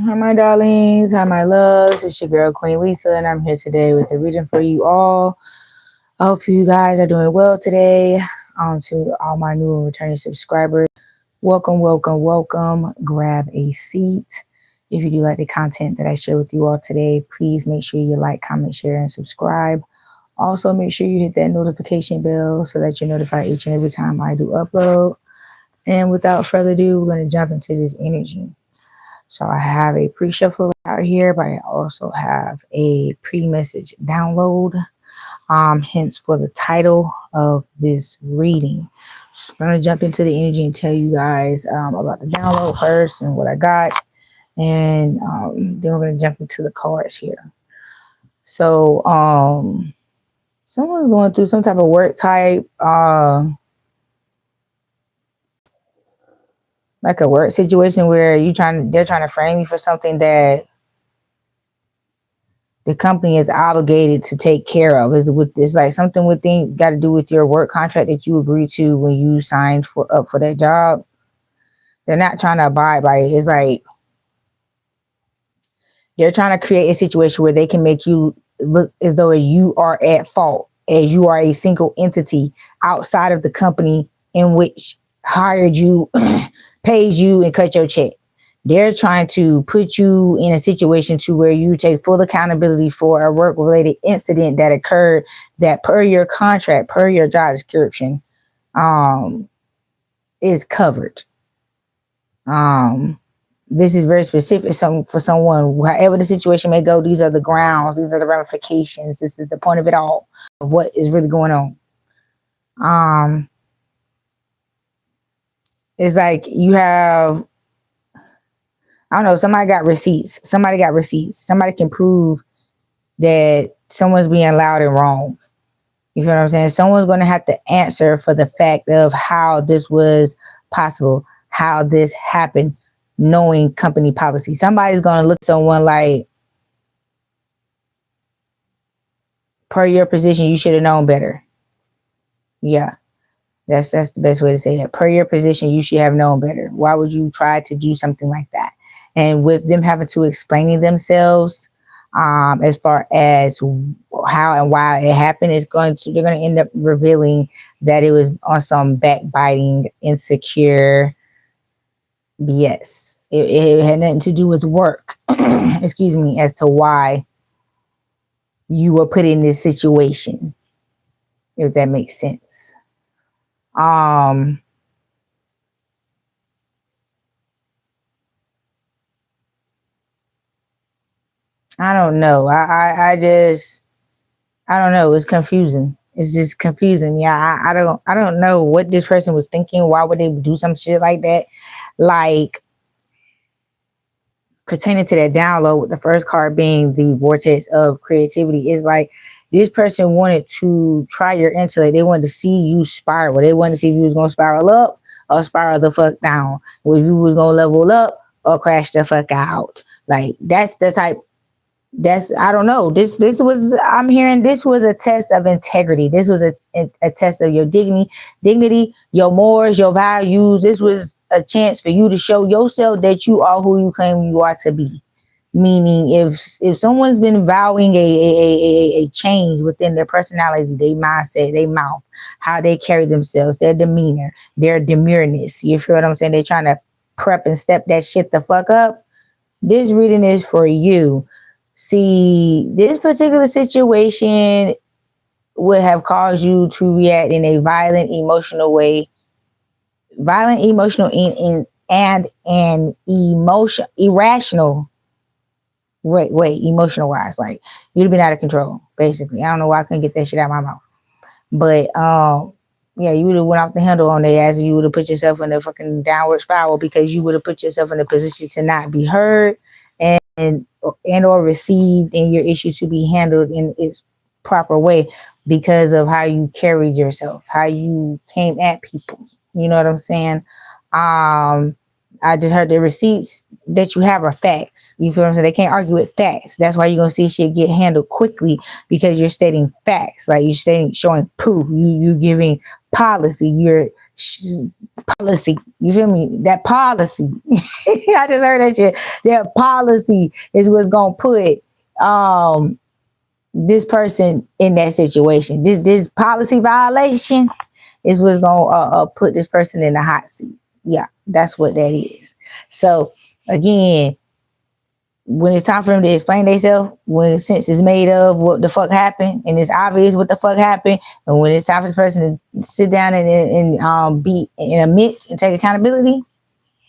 Hi, my darlings. Hi, my loves. It's your girl, Queen Lisa, and I'm here today with a reading for you all. I hope you guys are doing well today. To all my new and returning subscribers, welcome, welcome, welcome. Grab a seat. If you do like the content that I share with you all today, please make sure you like, comment, share, and subscribe. Also, make sure you hit that notification bell so that you're notified each and every time I do upload. And without further ado, we're going to jump into this energy. So I have a pre-shuffle out here, but I also have a pre-message download. Hence for the title of this reading. Just gonna jump into the energy and tell you guys about the download first and what I got, and then we're gonna jump into the cards here. So someone's going through some type of work type, like a work situation where they're trying to frame you for something that the company is obligated to take care of. It's like something within got to do with your work contract that you agreed to when you signed up for that job. They're not trying to abide by it. It's like they're trying to create a situation where they can make you look as though you are at fault, as you are a single entity outside of the company in which hired you, pays you, and cut your check. They're trying to put you in a situation to where you take full accountability for a work-related incident that occurred that per your contract, per your job description, is covered. This is very specific for someone. However the situation may go, these are the grounds, these are the ramifications. This is the point of it all, of what is really going on. It's like you have, I don't know, somebody got receipts. Somebody can prove that someone's being loud and wrong. You feel what I'm saying? Someone's going to have to answer for the fact of how this was possible, how this happened, knowing company policy. Somebody's going to look at someone like, per your position, you should have known better. Yeah. That's the best way to say it. Per your position, you should have known better. Why would you try to do something like that? And with them having to explain themselves, as far as how and why it happened, they're going to end up revealing that it was on some backbiting, insecure BS. It had nothing to do with work. Excuse me, as to why you were put in this situation, if that makes sense. I don't know. I don't know. It's confusing. It's just confusing. Yeah, I don't know what this person was thinking. Why would they do some shit like that? Like, pertaining to that download, with the first card being the vortex of creativity, is like this person wanted to try your intellect. They wanted to see you spiral. They wanted to see if you was gonna spiral up or spiral the fuck down. Or if you was gonna level up or crash the fuck out. Like, that's the type. I don't know. I'm hearing this was a test of integrity. This was a test of your dignity, your morals, your values. This was a chance for you to show yourself that you are who you claim you are to be. Meaning, if someone's been vowing a change within their personality, their mindset, their mouth, how they carry themselves, their demeanor, their demureness, you feel what I'm saying? They're trying to prep and step that shit the fuck up. This reading is for you. See, this particular situation would have caused you to react in a violent, emotional way. Violent, emotional, and an irrational way, emotional wise. Like, you'd have been out of control, basically. I don't know why I couldn't get that shit out of my mouth. But yeah, you would have went off the handle on their ass. You would have put yourself in a fucking downward spiral because you would have put yourself in a position to not be heard and or received, and your issue to be handled in its proper way because of how you carried yourself, how you came at people. You know what I'm saying? I just heard the receipts that you have are facts. You feel what I'm saying? They can't argue with facts. That's why you're gonna see shit get handled quickly, because you're stating facts. Like, you're showing proof. You giving policy. You're policy. You feel me? That policy. I just heard that shit. That policy is what's gonna put this person in that situation. This policy violation is what's gonna put this person in the hot seat. Yeah, that's what that is. So again, when it's time for them to explain themselves, when sense is made of what the fuck happened, and it's obvious what the fuck happened, and when it's time for this person to sit down and be in a midst and take accountability,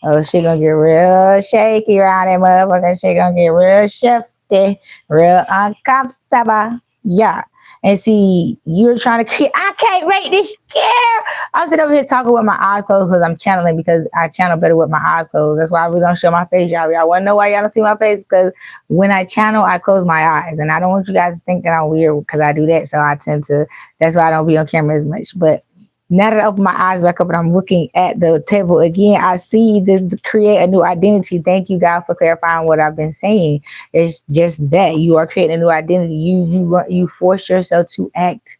oh, shit gonna get real shaky around that motherfucker. Shit gonna get real shifty, real uncomfortable. Yeah. And see, you're trying to create, I can't rate this scare. I'm sitting over here talking with my eyes closed because I'm channeling, because I channel better with my eyes closed. That's why we're going to show my face, y'all. Y'all want to know why y'all don't see my face? Because when I channel, I close my eyes. And I don't want you guys to think that I'm weird because I do that. So I tend to, that's why I don't be on camera as much. But now that I open my eyes back up and I'm looking at the table again, I see this create a new identity. Thank you, God, for clarifying what I've been saying. It's just that you are creating a new identity. You force yourself to act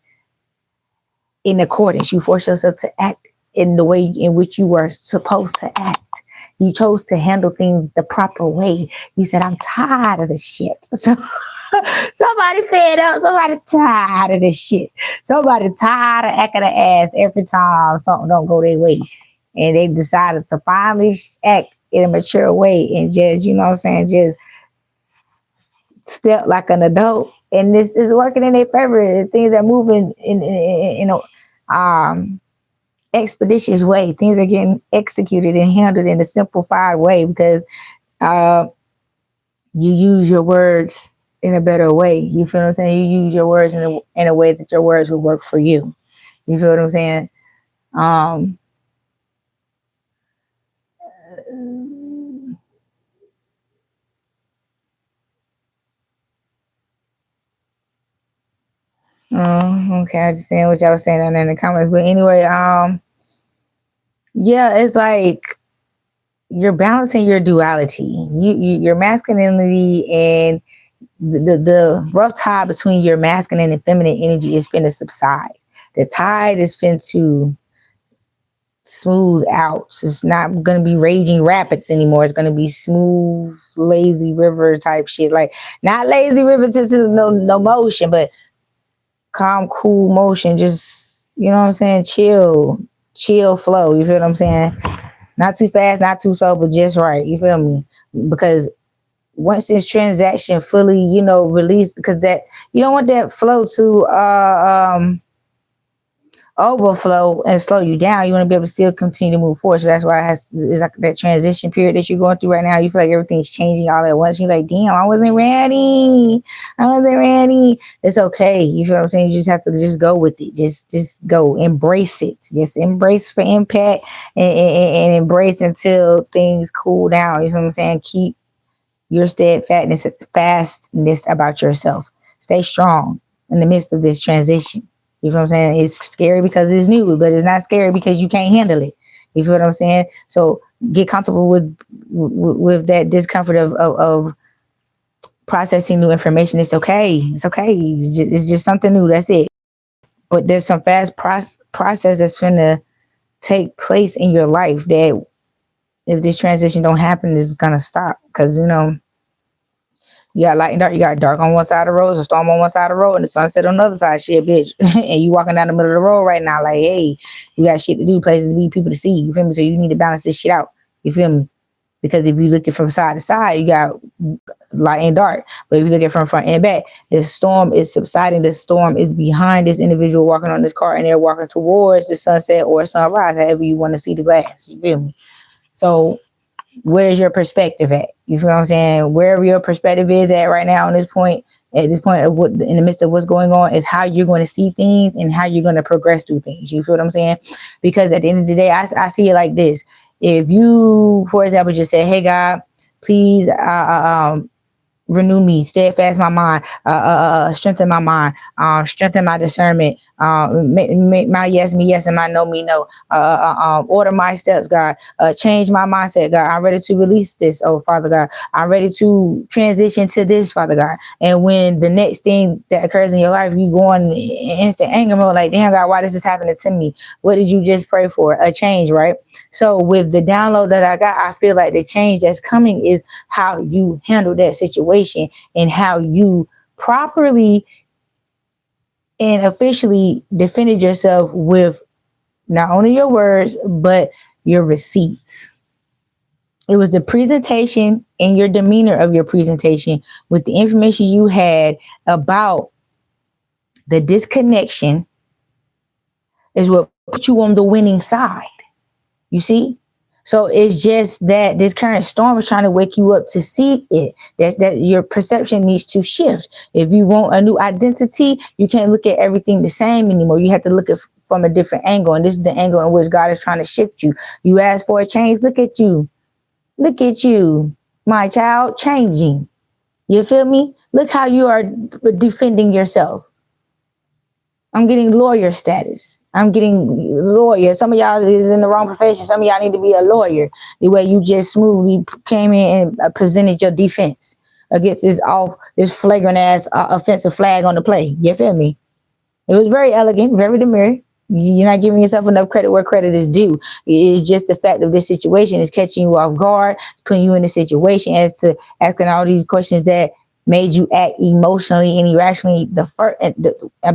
in accordance. You force yourself to act in the way in which you were supposed to act. You chose to handle things the proper way. You said, I'm tired of this shit. So somebody fed up. Somebody tired of this shit. Somebody tired of acting the ass every time something don't go their way. And they decided to finally act in a mature way and just, you know what I'm saying, just step like an adult. And this is working in their favor. Things are moving in expeditious way. Things are getting executed and handled in a simplified way because you use your words in a better way. You feel what I'm saying? You use your words in a way that your words will work for you. You feel what I'm saying? Okay, I understand what y'all was saying down in the comments. But anyway, yeah, it's like you're balancing your duality. Your masculinity and the rough tide between your masculine and feminine energy is finna subside. The tide is finna smooth out. So it's not gonna be raging rapids anymore. It's gonna be smooth, lazy river type shit. Like not lazy river to no motion, but calm, cool motion. Just, you know what I'm saying? Chill flow. You feel what I'm saying? Not too fast, not too slow, but just right. You feel me? Because once this transaction fully, released, because that you don't want that flow to overflow and slow you down. You want to be able to still continue to move forward. So that's why it's like that transition period that you're going through right now. You feel like everything's changing all at once. You're like, damn, I wasn't ready. It's okay. You feel what I'm saying? You just have to just go with it. Just go. Embrace it. Just embrace for impact and embrace until things cool down. You feel what I'm saying? Keep your steadfastness about yourself. Stay strong in the midst of this transition. You feel what I'm saying? It's scary because it's new, but it's not scary because you can't handle it. You feel what I'm saying? So get comfortable with that discomfort of processing new information. It's okay. It's okay. It's just something new. That's it. But there's some fast process that's going to take place in your life that if this transition don't happen, it's going to stop. Because, you got light and dark. You got dark on one side of the road, there's a storm on one side of the road, and the sunset on the other side. Shit, bitch. And you walking down the middle of the road right now, like, hey, you got shit to do, places to be, people to see. You feel me? So you need to balance this shit out. You feel me? Because if you look at from side to side, you got light and dark. But if you look at from front and back, the storm is subsiding. The storm is behind this individual walking on this car, and they're walking towards the sunset or sunrise, however you want to see the glass. You feel me? So where's your perspective at? You feel what I'm saying? Wherever your perspective is at right now at this point of what in the midst of what's going on is how you're going to see things and how you're going to progress through things. You feel what I'm saying? Because at the end of the day, I see it like this. If you, for example, just say, hey God, please renew me, steadfast my mind, strengthen my mind, strengthen my discernment, make my yes me yes and my no me no. Order my steps, God. Change my mindset, God. I'm ready to release this, oh Father God. I'm ready to transition to this, Father God. And when the next thing that occurs in your life, you go on instant anger mode, like, damn God, why this is happening to me? What did you just pray for? A change, right? So with the download that I got, I feel like the change that's coming is how you handle that situation and how you properly and officially defended yourself with not only your words, but your receipts. It was the presentation and your demeanor of your presentation with the information you had about the disconnection is what put you on the winning side. You see? So it's just that this current storm is trying to wake you up to see it. That your perception needs to shift. If you want a new identity, you can't look at everything the same anymore. You have to look at from a different angle. And this is the angle in which God is trying to shift you. You ask for a change. Look at you. Look at you, my child, changing. You feel me? Look how you are defending yourself. I'm getting lawyer status. I'm getting lawyer. Some of y'all is in the wrong profession. Some of y'all need to be a lawyer. The way you just smoothly came in and presented your defense against this flagrant ass offensive flag on the play. You feel me? It was very elegant, very demure. You're not giving yourself enough credit where credit is due. It's just the fact of this situation is catching you off guard, putting you in a situation as to asking all these questions that made you act emotionally and irrationally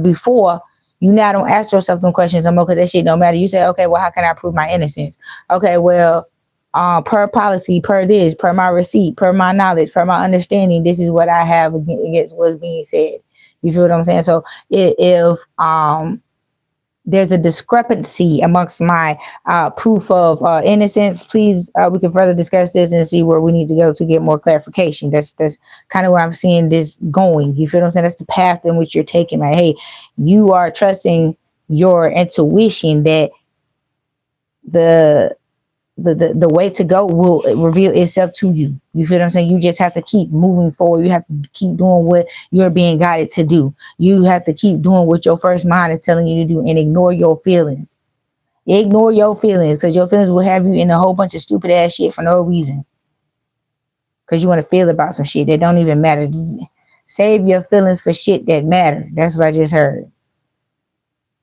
before. You now don't ask yourself them questions no more because that shit don't matter. You say, okay, well, how can I prove my innocence? Okay, well, per policy, per this, per my receipt, per my knowledge, per my understanding, this is what I have against what's being said. You feel what I'm saying? So if there's a discrepancy amongst my proof of innocence, please, we can further discuss this and see where we need to go to get more clarification. That's kind of where I'm seeing this going. You feel what I'm saying? That's the path in which you're taking. Like, hey, you are trusting your intuition that the way to go will reveal itself to you. You feel what I'm saying? You just have to keep moving forward. You have to keep doing what you're being guided to do. You have to keep doing what your first mind is telling you to do and ignore your feelings. Ignore your feelings because your feelings will have you in a whole bunch of stupid ass shit for no reason. Because you want to feel about some shit that don't even matter. Save your feelings for shit that matter. That's what I just heard.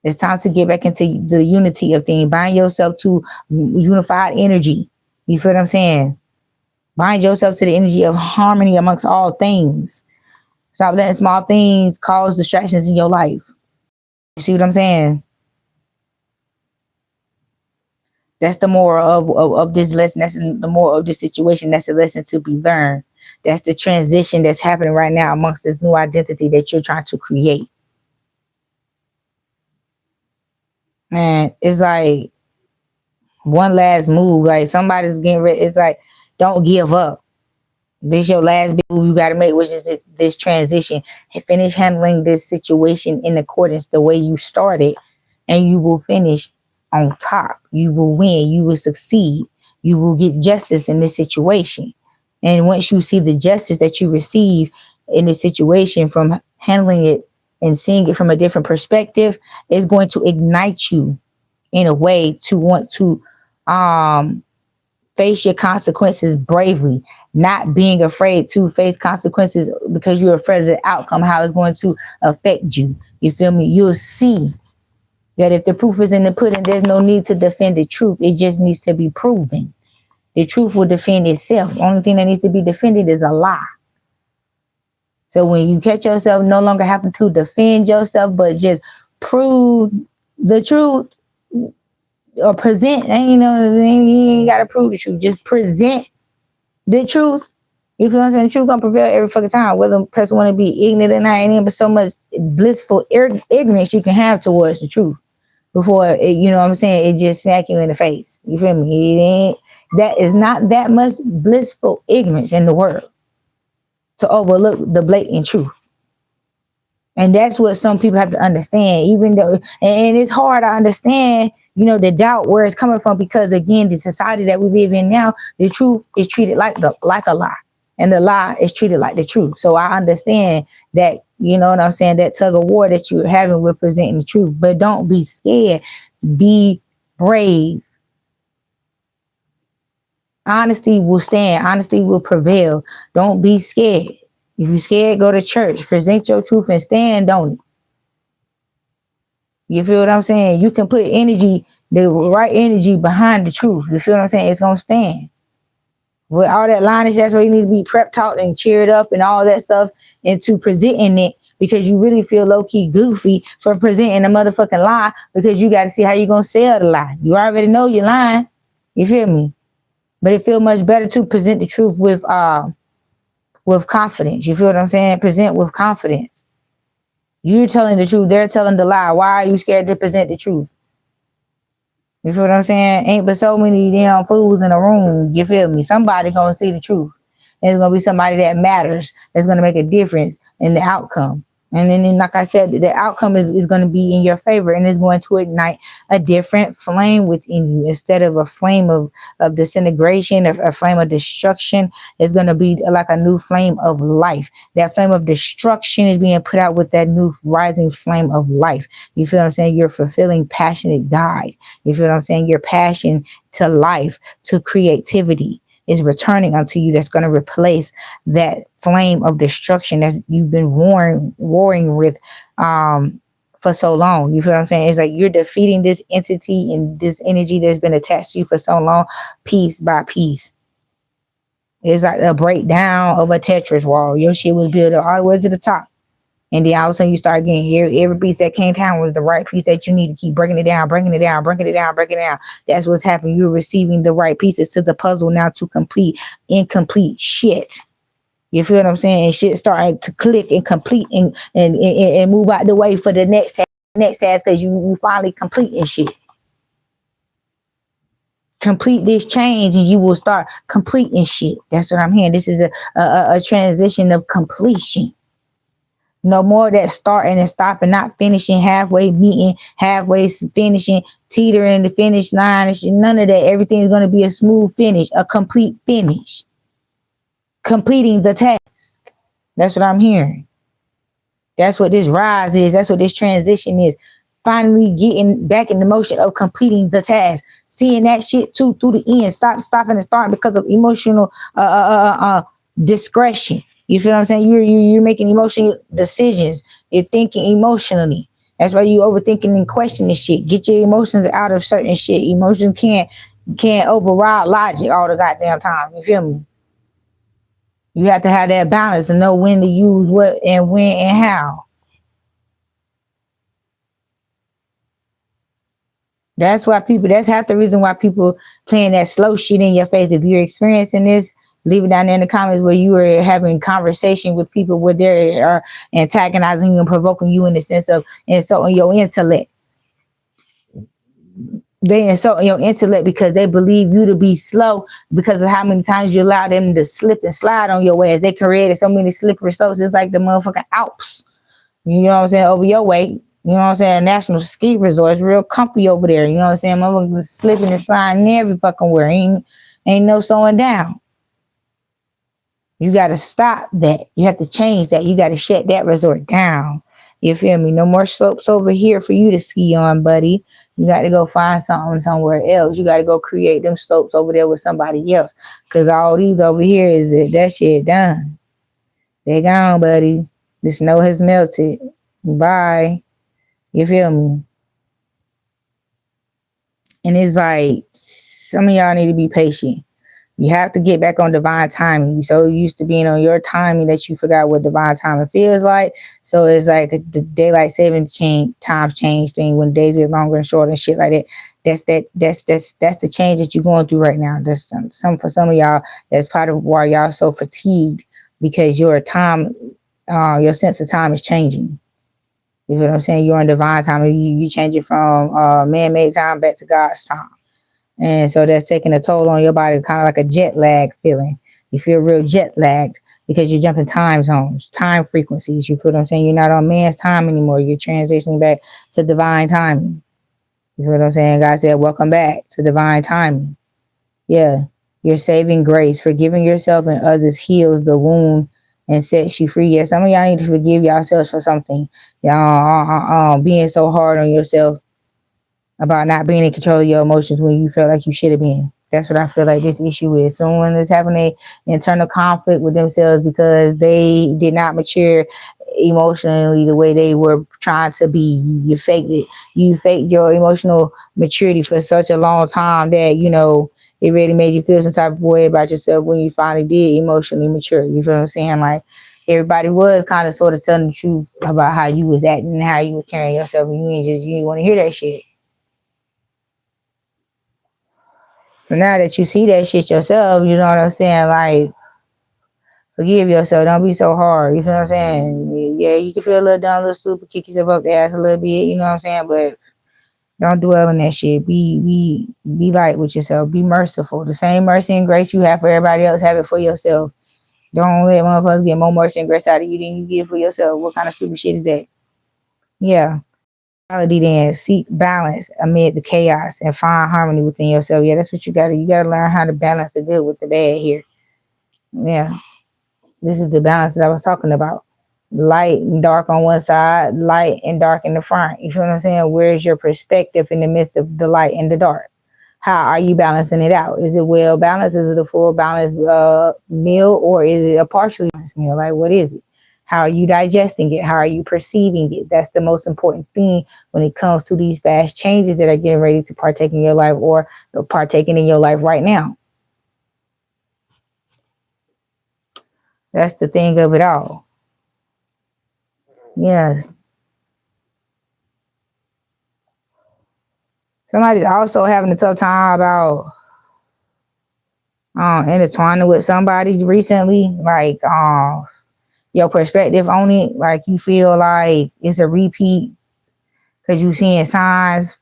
It's time to get back into the unity of things. Bind yourself to unified energy. You feel what I'm saying? Bind yourself to the energy of harmony amongst all things. Stop letting small things cause distractions in your life. You see what I'm saying? That's the moral of this lesson. That's the moral of this situation. That's a lesson to be learned. That's the transition that's happening right now amongst this new identity that you're trying to create. Man, it's like one last move. Like somebody's getting ready. It's like, don't give up. This your last big move you got to make, which is this transition. Finish handling this situation in accordance the way you started, and you will finish on top. You will win. You will succeed. You will get justice in this situation. And once you see the justice that you receive in this situation from handling it and seeing it from a different perspective, it's going to ignite you in a way to want to face your consequences bravely, not being afraid to face consequences because you're afraid of the outcome, how it's going to affect you. You feel me? You'll see that if the proof is in the pudding, there's no need to defend the truth. It just needs to be proven. The truth will defend itself. The only thing that needs to be defended is a lie. So when you catch yourself no longer having to defend yourself, but just prove the truth or present, and you ain't got to prove the truth. Just present the truth. You feel what I'm saying? The truth gonna prevail every fucking time, whether a person want to be ignorant or not. Ain't but so much blissful ignorance you can have towards the truth before it, you know what I'm saying, it just smack you in the face. You feel me? That is not that much blissful ignorance in the world to overlook the blatant truth. And that's what some people have to understand, even though, and it's hard to understand, the doubt where it's coming from, because again, the society that we live in now, the truth is treated like a lie. and the lie is treated like the truth. So I understand that, you know what I'm saying, that tug of war that you're having with presenting the truth. But don't be scared. Be brave. Honesty will stand. Honesty will prevail. Don't be scared. If you're scared, go to church. Present your truth and stand on it. You feel what I'm saying? You can put energy, the right energy behind the truth. You feel what I'm saying? It's going to stand. With all that lineage, that's where you need to be prep taught and cheered up and all that stuff into presenting it, because you really feel low-key goofy for presenting a motherfucking lie, because you got to see how you're going to sell the lie. You already know you're lying. You feel me? But it feels much better to present the truth with confidence. You feel what I'm saying? Present with confidence. You're telling the truth. They're telling the lie. Why are you scared to present the truth? You feel what I'm saying? Ain't but so many damn fools in a room. You feel me? Somebody gonna see the truth. And it's gonna be somebody that matters. That's gonna make a difference in the outcome. And then, like I said, the outcome is going to be in your favor, and it's going to ignite a different flame within you. Instead of a flame of disintegration, a flame of destruction, it's going to be like a new flame of life. That flame of destruction is being put out with that new rising flame of life. You feel what I'm saying? You're fulfilling passionate guide. You feel what I'm saying? Your passion to life, to creativity, is returning unto you. That's going to replace that flame of destruction that you've been warring with for so long. You feel what I'm saying? It's like you're defeating this entity and this energy that's been attached to you for so long, piece by piece. It's like a breakdown of a Tetris wall. Your shit was built all the way to the top. And then all of a sudden you start getting every piece that came down was the right piece that you need to keep breaking it down, breaking it down, breaking it down, breaking it down. That's what's happening. You're receiving the right pieces to the puzzle now to complete incomplete shit. You feel what I'm saying? And shit starting to click and complete and move out the way for the next task because you finally completing shit. Complete this change and you will start completing shit. That's what I'm hearing. This is a transition of completion. No more that starting and stopping, not finishing, halfway meeting, halfway finishing, teetering the finish line. None of that. Everything is going to be a smooth finish, a complete finish. Completing the task. That's what I'm hearing. That's what this rise is. That's what this transition is. Finally getting back in the motion of completing the task. Seeing that shit through the end. Stopping and starting because of emotional discretion. You feel what I'm saying? You're making emotional decisions. You're thinking emotionally. That's why you overthinking and questioning shit. Get your emotions out of certain shit. Emotions can't override logic all the goddamn time. You feel me? You have to have that balance and know when to use what and when and how. That's half the reason why people playing that slow shit in your face. If you're experiencing this, leave it down there in the comments where you are having conversation with people where they are antagonizing you and provoking you in the sense of insulting your intellect. They insult your intellect because they believe you to be slow because of how many times you allow them to slip and slide on your ass. They created so many slippery slopes. It's like the motherfucking Alps. You know what I'm saying? Over your way. You know what I'm saying? National ski resort. It's real comfy over there. You know what I'm saying? Motherfuckers slipping and sliding every fucking where. Ain't no slowing down. You got to stop that. You have to change that. You got to shut that resort down. You feel me? No more slopes over here for you to ski on, buddy. You got to go find something somewhere else. You got to go create them slopes over there with somebody else. Because all these over here is that shit done. They gone, buddy. The snow has melted. Bye. You feel me? And it's like, some of y'all need to be patient. You have to get back on divine timing. You're so used to being on your timing that you forgot what divine timing feels like. So it's like the daylight saving times change thing when days get longer and shorter and shit like that. That's the change that you're going through right now. That's for some of y'all. That's part of why y'all so fatigued, because your time, your sense of time is changing. You know what I'm saying? You're in divine time. You change it from man-made time back to God's time. And so that's taking a toll on your body, kind of like a jet lag feeling. You feel real jet lagged because you're jumping time zones, time frequencies. You feel what I'm saying? You're not on man's time anymore. You're transitioning back to divine timing. You feel what I'm saying? God said, welcome back to divine timing. Yeah. Your saving grace, forgiving yourself and others heals the wound and sets you free. Yeah, some of y'all need to forgive yourselves for something. Y'all being so hard on yourself about not being in control of your emotions when you felt like you should have been. That's what I feel like this issue is. Someone is having a internal conflict with themselves because they did not mature emotionally the way they were trying to be. You faked it. You faked your emotional maturity for such a long time that, it really made you feel some type of way about yourself when you finally did emotionally mature. You feel what I'm saying? Like, everybody was kind of sort of telling the truth about how you was acting and how you were carrying yourself, and you didn't want to hear that shit. But now that you see that shit yourself, you know what I'm saying? Like, forgive yourself. Don't be so hard. You feel what I'm saying? Yeah, you can feel a little dumb, a little stupid, kick yourself up the ass a little bit. You know what I'm saying? But don't dwell on that shit. Be light with yourself. Be merciful. The same mercy and grace you have for everybody else, have it for yourself. Don't let motherfuckers get more mercy and grace out of you than you get for yourself. What kind of stupid shit is that? Yeah. Then seek balance amid the chaos and find harmony within yourself. Yeah, that's what you gotta. You gotta learn how to balance the good with the bad here. Yeah, this is the balance that I was talking about. Light and dark on one side, light and dark in the front. You feel what I'm saying? Where's your perspective in the midst of the light and the dark? How are you balancing it out? Is it well balanced? Is it a full balanced meal, or is it a partially balanced meal? Like, what is it? How are you digesting it? How are you perceiving it? That's the most important thing when it comes to these fast changes that are getting ready to partake in your life or partaking in your life right now. That's the thing of it all. Yes. Somebody's also having a tough time about intertwining with somebody recently. Like, your perspective on it. Like, you feel like it's a repeat because you seeing signs.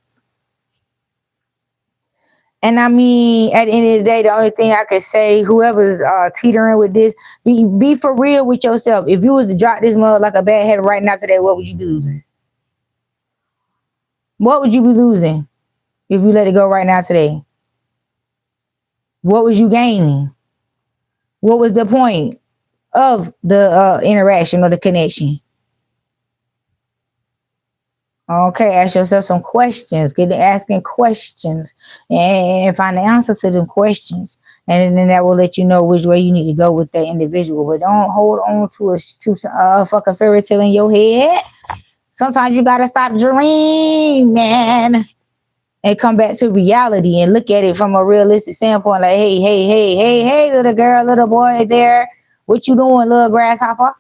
And I mean, at the end of the day, the only thing I could say, whoever's teetering with this, be for real with yourself. If you was to drop this mug like a bad habit right now today, what would you be losing? What would you be losing if you let it go right now today? What was you gaining? What was the point of the interaction or the connection? Okay, ask yourself some questions. Get to asking questions and find the answer to them questions. And then that will let you know which way you need to go with that individual. But don't hold on to a fucking fairy tale in your head. Sometimes you gotta stop dreaming and come back to reality and look at it from a realistic standpoint. Like, hey, little girl, little boy there. What you doing, little grasshopper?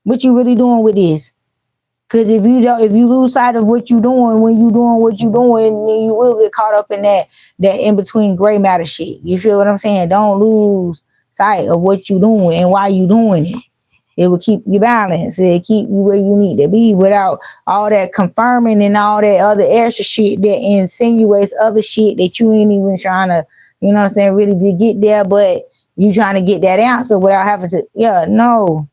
What you really doing with this? Because if you lose sight of what you're doing when you doing what you're doing, then you will get caught up in that in between gray matter shit. You feel what I'm saying? Don't lose sight of what you're doing and why you doing it. It will keep you balanced. It'll keep you where you need to be without all that confirming and all that other extra shit that insinuates other shit that you ain't even trying to, you know what I'm saying, really to get there, but you trying to get that answer without having to, no.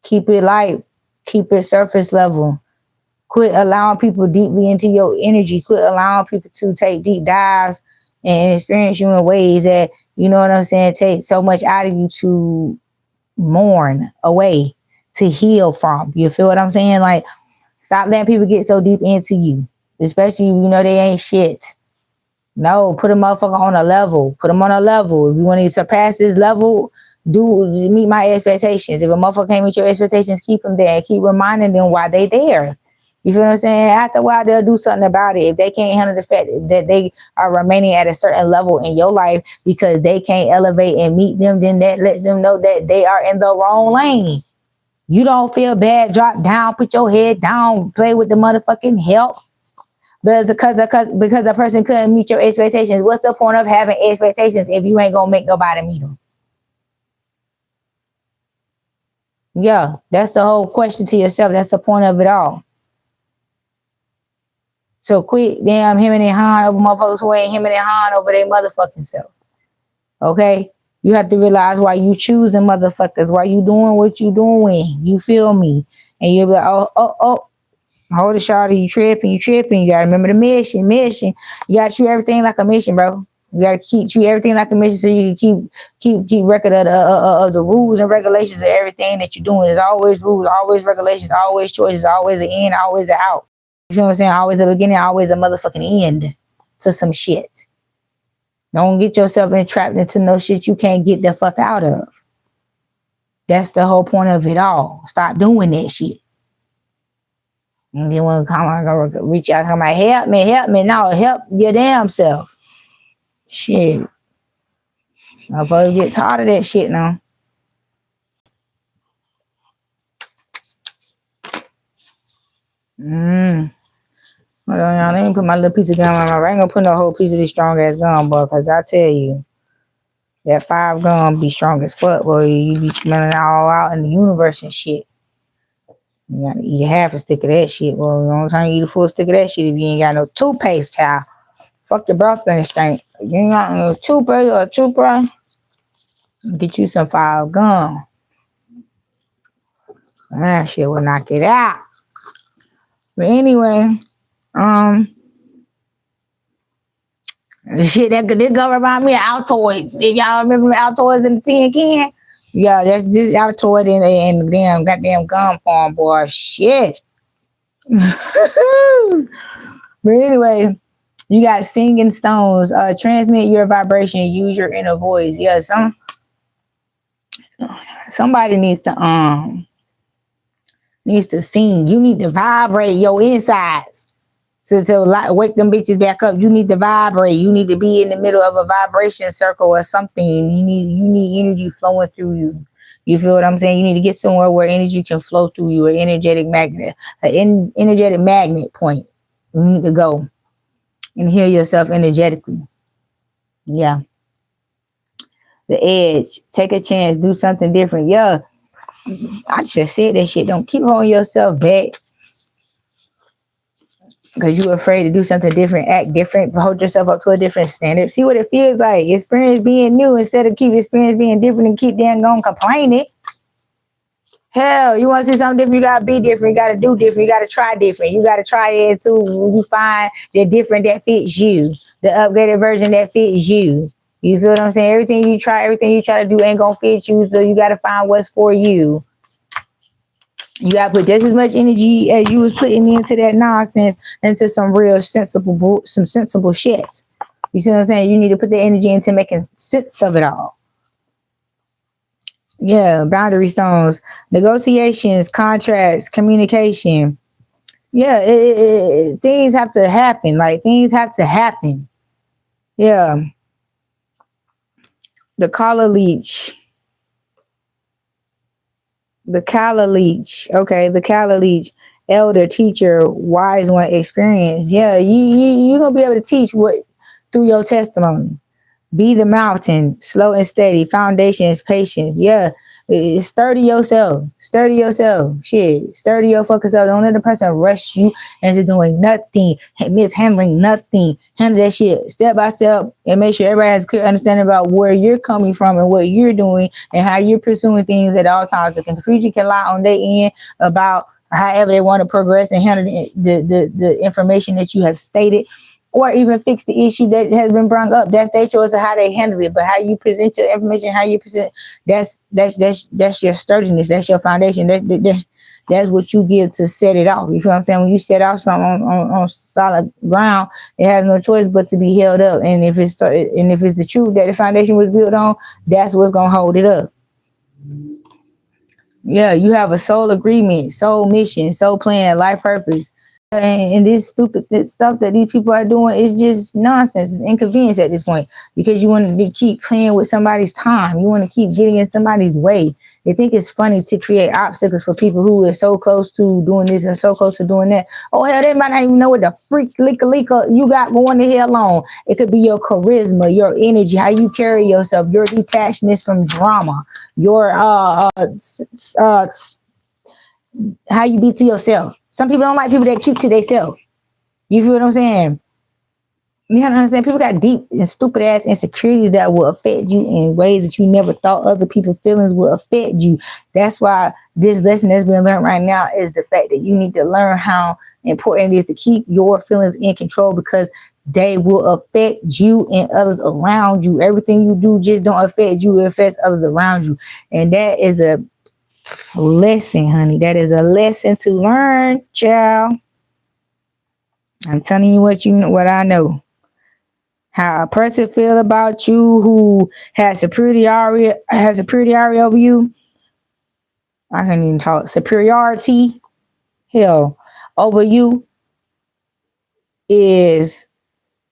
Keep it light. Keep it surface level. Quit allowing people deeply into your energy. Quit allowing people to take deep dives and experience you in ways that, you know what I'm saying, take so much out of you to mourn away, to heal from. You feel what I'm saying? Like, stop letting people get so deep into you, especially if you know they ain't shit. No, put a motherfucker on a level. Put them on a level. If you want to surpass this level, meet my expectations. If a motherfucker can't meet your expectations, keep them there and keep reminding them why they there. You feel what I'm saying? After a while, they'll do something about it. If they can't handle the fact that they are remaining at a certain level in your life because they can't elevate and meet them, then that lets them know that they are in the wrong lane. You don't feel bad. Drop down, put your head down, play with the motherfucking help. But because a person couldn't meet your expectations, what's the point of having expectations if you ain't gonna make nobody meet them? Yeah, that's the whole question to yourself. That's the point of it all. So quit damn him and han over motherfuckers who ain't him and han over their motherfucking self. Okay? You have to realize why you choosing motherfuckers, why you doing what you doing. You feel me? And you'll be like, oh. Hold it, shawty. You tripping. You gotta remember the mission. You gotta treat everything like a mission, bro. You gotta treat everything like a mission, so you can keep record of the rules and regulations of everything that you're doing. There's always rules, always regulations, always choices, always an in, always an out. You feel what I'm saying? Always a beginning, always a motherfucking end to some shit. Don't get yourself entrapped into no shit you can't get the fuck out of. That's the whole point of it all. Stop doing that shit. And you want to come on, reach out, come like, help me. No, help your damn self. Shit. I'm supposed to get tired of that shit now. Hold on, y'all. Let me put my little piece of gum on my. I ain't gonna put no whole piece of this strong ass gum, boy, because I tell you, that 5 gum be strong as fuck, boy. You be smelling all out in the universe and shit. You gotta eat a half a stick of that shit, boy. You don't try to eat a full stick of that shit if you ain't got no toothpaste, child. Fuck the breath instinct. You ain't got no toothpaste or toothbrush. Get you some 5 gum. That shit will knock it out. But anyway, shit that this gonna remind me of Altoids. If y'all remember Altoids in the tin can, yeah, that's this Altoid in the damn goddamn gum form, boy. Shit. But anyway, you got singing stones. Transmit your vibration. Use your inner voice. Yeah, somebody needs to sing. You need to vibrate your insides. So to wake them bitches back up, you need to vibrate. You need to be in the middle of a vibration circle or something. You need energy flowing through you. You feel what I'm saying? You need to get somewhere where energy can flow through you, an energetic magnet point. You need to go and heal yourself energetically. Yeah. The edge. Take a chance. Do something different. Yeah. I just said that shit. Don't keep holding yourself back because you're afraid to do something different, act different, hold yourself up to a different standard. See what it feels like. Experience being new instead of keep experience being different and keep damn going complaining. Hell, you want to see something different, you got to be different. You got to do different. You got to try different. You got to try it too. You find the different that fits you, the upgraded version that fits you. You feel what I'm saying? Everything you try to do ain't going to fit you, so you got to find what's for you. You got to put just as much energy as you was putting into that nonsense into some real sensible shit. You see what I'm saying? You need to put the energy into making sense of it all. Yeah, boundary stones, negotiations, contracts, communication. Yeah, things have to happen. Like, things have to happen. Yeah. The Kala Leech. The Kala Leech. Okay, the Kala Leech. Elder, teacher, wise one, experience. Yeah, you're going to be able to teach what through your testimony. Be the mountain, slow and steady. Foundation is patience. Yeah, sturdy yourself. Sturdy yourself. Shit, sturdy your fucking self. Don't let the person rush you into doing nothing, mishandling nothing. Handle that shit step by step and make sure everybody has a clear understanding about where you're coming from and what you're doing and how you're pursuing things at all times. The confusion can lie on their end about however they want to progress and handle the information that you have stated, or even fix the issue that has been brought up. That's their choice of how they handle it. But how you present your information, how you present, that's your sturdiness. That's your foundation. That's what you give to set it off. You feel what I'm saying? When you set off something on solid ground, it has no choice but to be held up. And if it's the truth that the foundation was built on, that's what's gonna hold it up. Yeah, you have a soul agreement, soul mission, soul plan, life purpose. And this stupid stuff that these people are doing is just nonsense. It's inconvenience at this point, because you want to keep playing with somebody's time. You want to keep getting in somebody's way. They think it's funny to create obstacles for people who are so close to doing this and so close to doing that. Oh, hell, they might not even know what the freak leaker you got going the hell on. It could be your charisma, your energy, how you carry yourself, your detachedness from drama, your how you be to yourself. Some people don't like people that keep to themselves. You feel what I'm saying? You have to understand, people got deep and stupid ass insecurities that will affect you in ways that you never thought other people's feelings will affect you. That's why this lesson that's being learned right now is the fact that you need to learn how important it is to keep your feelings in control, because they will affect you and others around you. Everything you do just don't affect you, it affects others around you. And that is a lesson, honey. That is a lesson to learn, child. I'm telling you what you know, what I know. How a person feel about you who has superiority over you. I can't even talk superiority. Hell, over you is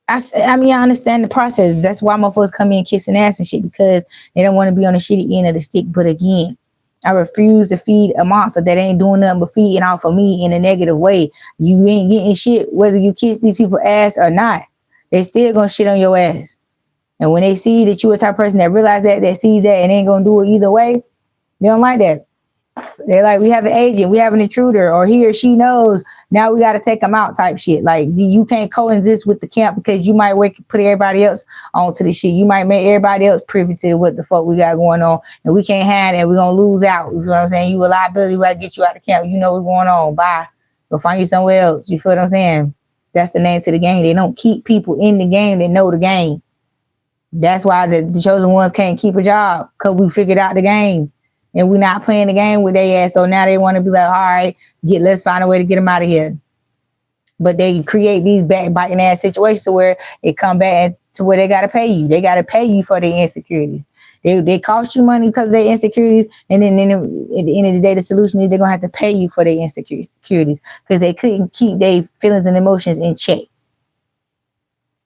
I mean, I understand the process. That's why motherfuckers come in kissing ass and shit because they don't want to be on the shitty end of the stick. But again, I refuse to feed a monster that ain't doing nothing but feeding off of me in a negative way. You ain't getting shit whether you kiss these people ass or not. They still gonna shit on your ass. And when they see that you a type of person that realize that sees that and ain't gonna do it either way, they don't like that. They're like, we have an agent, we have an intruder, or he or she knows. Now we got to take them out, type shit. Like you can't coexist with the camp because you might put everybody else onto the shit. You might make everybody else privy to what the fuck we got going on, and we can't have that. We're gonna lose out. You feel what I'm saying? You a liability. We gotta get you out of the camp. You know what's going on. Bye. Go find you somewhere else. You feel what I'm saying? That's the name to the game. They don't keep people in the game that know the game. That's why the chosen ones can't keep a job because we figured out the game and we're not playing the game with their ass. So now they want to be like, all right, let's find a way to get them out of here. But they create these backbiting ass situations where it come back to where they got to pay you. They got to pay you for their insecurities. They cost you money because of their insecurities, and then at the end of the day, the solution is they're gonna have to pay you for their insecurities because they couldn't keep their feelings and emotions in check.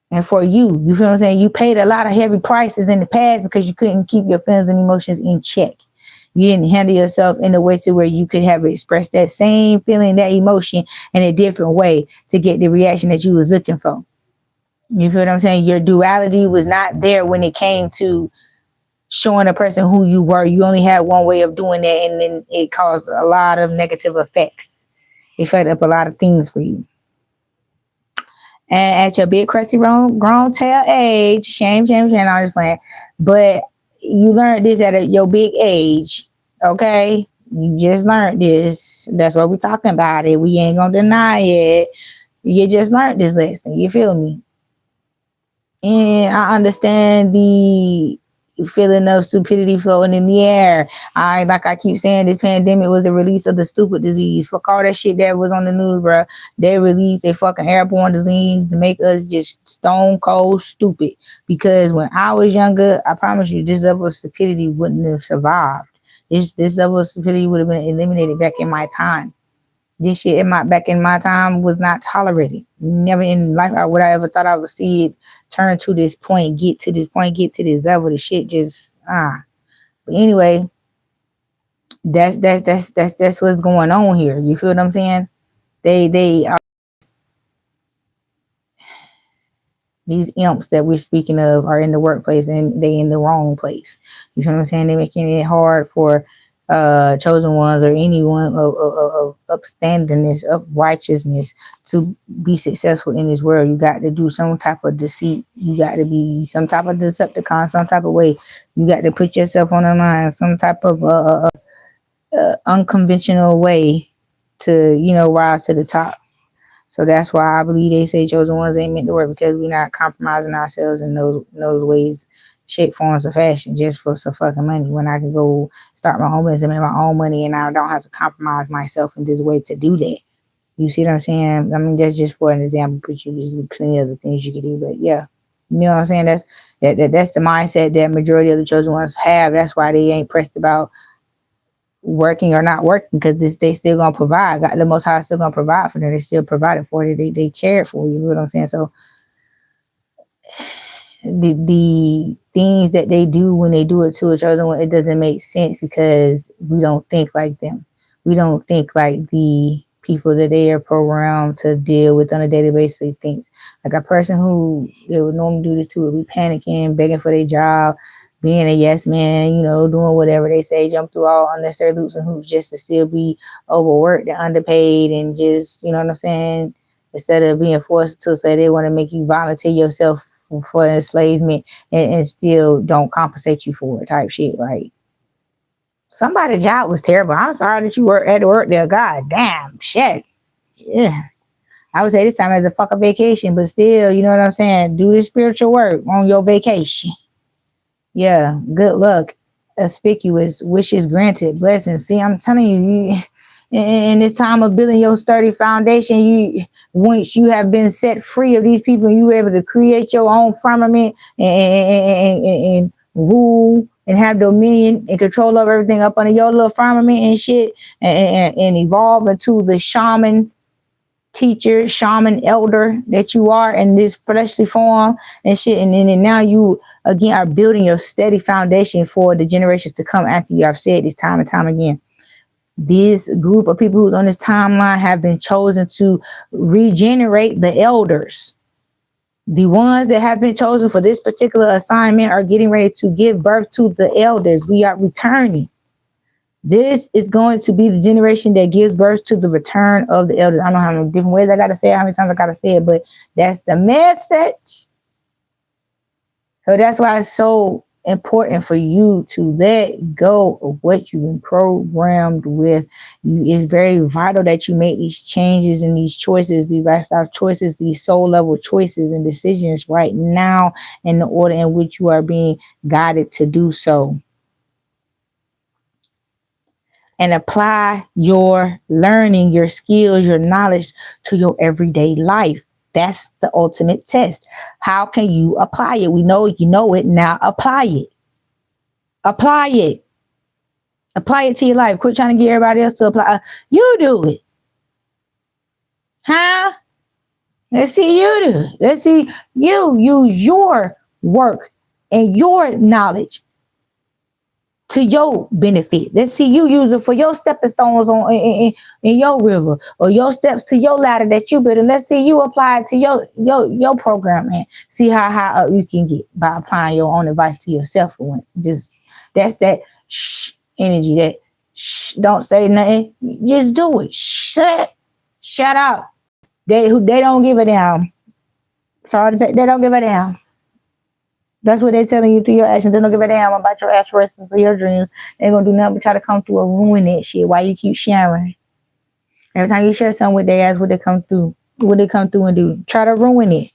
And for you feel what I'm saying? You paid a lot of heavy prices in the past because you couldn't keep your feelings and emotions in check. You didn't handle yourself in a way to where you could have expressed that same feeling, that emotion in a different way to get the reaction that you was looking for. You feel what I'm saying? Your duality was not there when it came to showing a person who you were. You only had one way of doing that, and then it caused a lot of negative effects. It fed up a lot of things for you. And at your big crusty grown tail age, shame, I'm just playing. But you learned this at your big age, okay? You just learned this. That's what we're talking about. It. We ain't gonna deny it. You just learned this lesson. You feel me? And I understand the feeling of stupidity floating in the air. Like I keep saying, this pandemic was the release of the stupid disease. Fuck all that shit that was on the news, bro. They released a fucking airborne disease to make us just stone cold stupid. Because when I was younger, I promise you, this level of stupidity wouldn't have survived. This level of stupidity would have been eliminated back in my time. This shit back in my time was not tolerated. Never in life would I ever thought I would see it turn to this point, get to this point, get to this level. The shit just But anyway, that's what's going on here. You feel what I'm saying? They are these imps that we're speaking of are in the workplace and they in the wrong place. You feel what I'm saying? They're making it hard for chosen ones or anyone of upstandingness, of righteousness to be successful in this world. You got to do some type of deceit. You got to be some type of decepticon, some type of way. You got to put yourself on the line, some type of unconventional way to, rise to the top. So that's why I believe they say chosen ones ain't meant to work because we're not compromising ourselves in those ways, shape, forms, or fashion just for some fucking money. When I can go start my own business and make my own money, and I don't have to compromise myself in this way to do that. You see what I'm saying? I mean, that's just for an example. But there's plenty of other things you can do. But yeah, you know what I'm saying? That's the mindset that majority of the chosen ones have. That's why they ain't pressed about working or not working, because they still gonna provide. God, the Most High still gonna provide for them. They still provided for it. They cared for you. You know what I'm saying? So the things that they do when they do it to each other, it doesn't make sense because we don't think like them. We don't think like the people that they are programmed to deal with on a daily basis thinks. Like a person who they would normally do this to would be panicking, begging for their job, being a yes man, doing whatever they say, jump through all unnecessary loops and hoops just to still be overworked and underpaid and just, you know what I'm saying? Instead of being forced to say they want to make you volunteer yourself for enslavement and still don't compensate you for it type shit. Like, somebody's job was terrible. I'm sorry that you had to work there. God damn, shit. Yeah. I would say this time as a fucking vacation, but still, you know what I'm saying? Do this spiritual work on your vacation. Yeah, good luck. Conspicuous wishes granted. Blessings. See, I'm telling you, in this time of building your sturdy foundation, you once you have been set free of these people, you were able to create your own firmament and rule and have dominion and control of everything up under your little firmament and shit, and evolve into the shaman teacher, shaman, elder that you are in this fleshly form and shit. And then now you again are building your steady foundation for the generations to come after you. I've said this time and time again. This group of people who's on this timeline have been chosen to regenerate the elders. The ones that have been chosen for this particular assignment are getting ready to give birth to the elders. We are returning. This is going to be the generation that gives birth to the return of the elders. I don't know how many different ways I got to say it, how many times I got to say it, but that's the message. So that's why it's so important for you to let go of what you've been programmed with. It's very vital that you make these changes and these choices, these lifestyle choices, these soul level choices and decisions right now in the order in which you are being guided to do so. And apply your learning, your skills, your knowledge to your everyday life. That's the ultimate test. How can you apply it? We know you know it. Now apply it. Apply it. Apply it to your life. Quit trying to get everybody else to apply. You do it. Huh? Let's see you do it. Let's see you use your work and your knowledge to your benefit. Let's see you use it for your stepping stones on in your river, or your steps to your ladder that you build. And let's see you apply it to your program, and see how high up you can get by applying your own advice to yourself for once. Just that's that shh energy. That shh, don't say nothing. Just do it. Shut up. They don't give a damn. Sorry to say, they don't give a damn. That's what they're telling you through your actions. They don't give a damn about your aspirations or your dreams. They're going to do nothing but try to come through and ruin that shit while you keep sharing. Every time you share something with their ass, what they come through and do. Try to ruin it.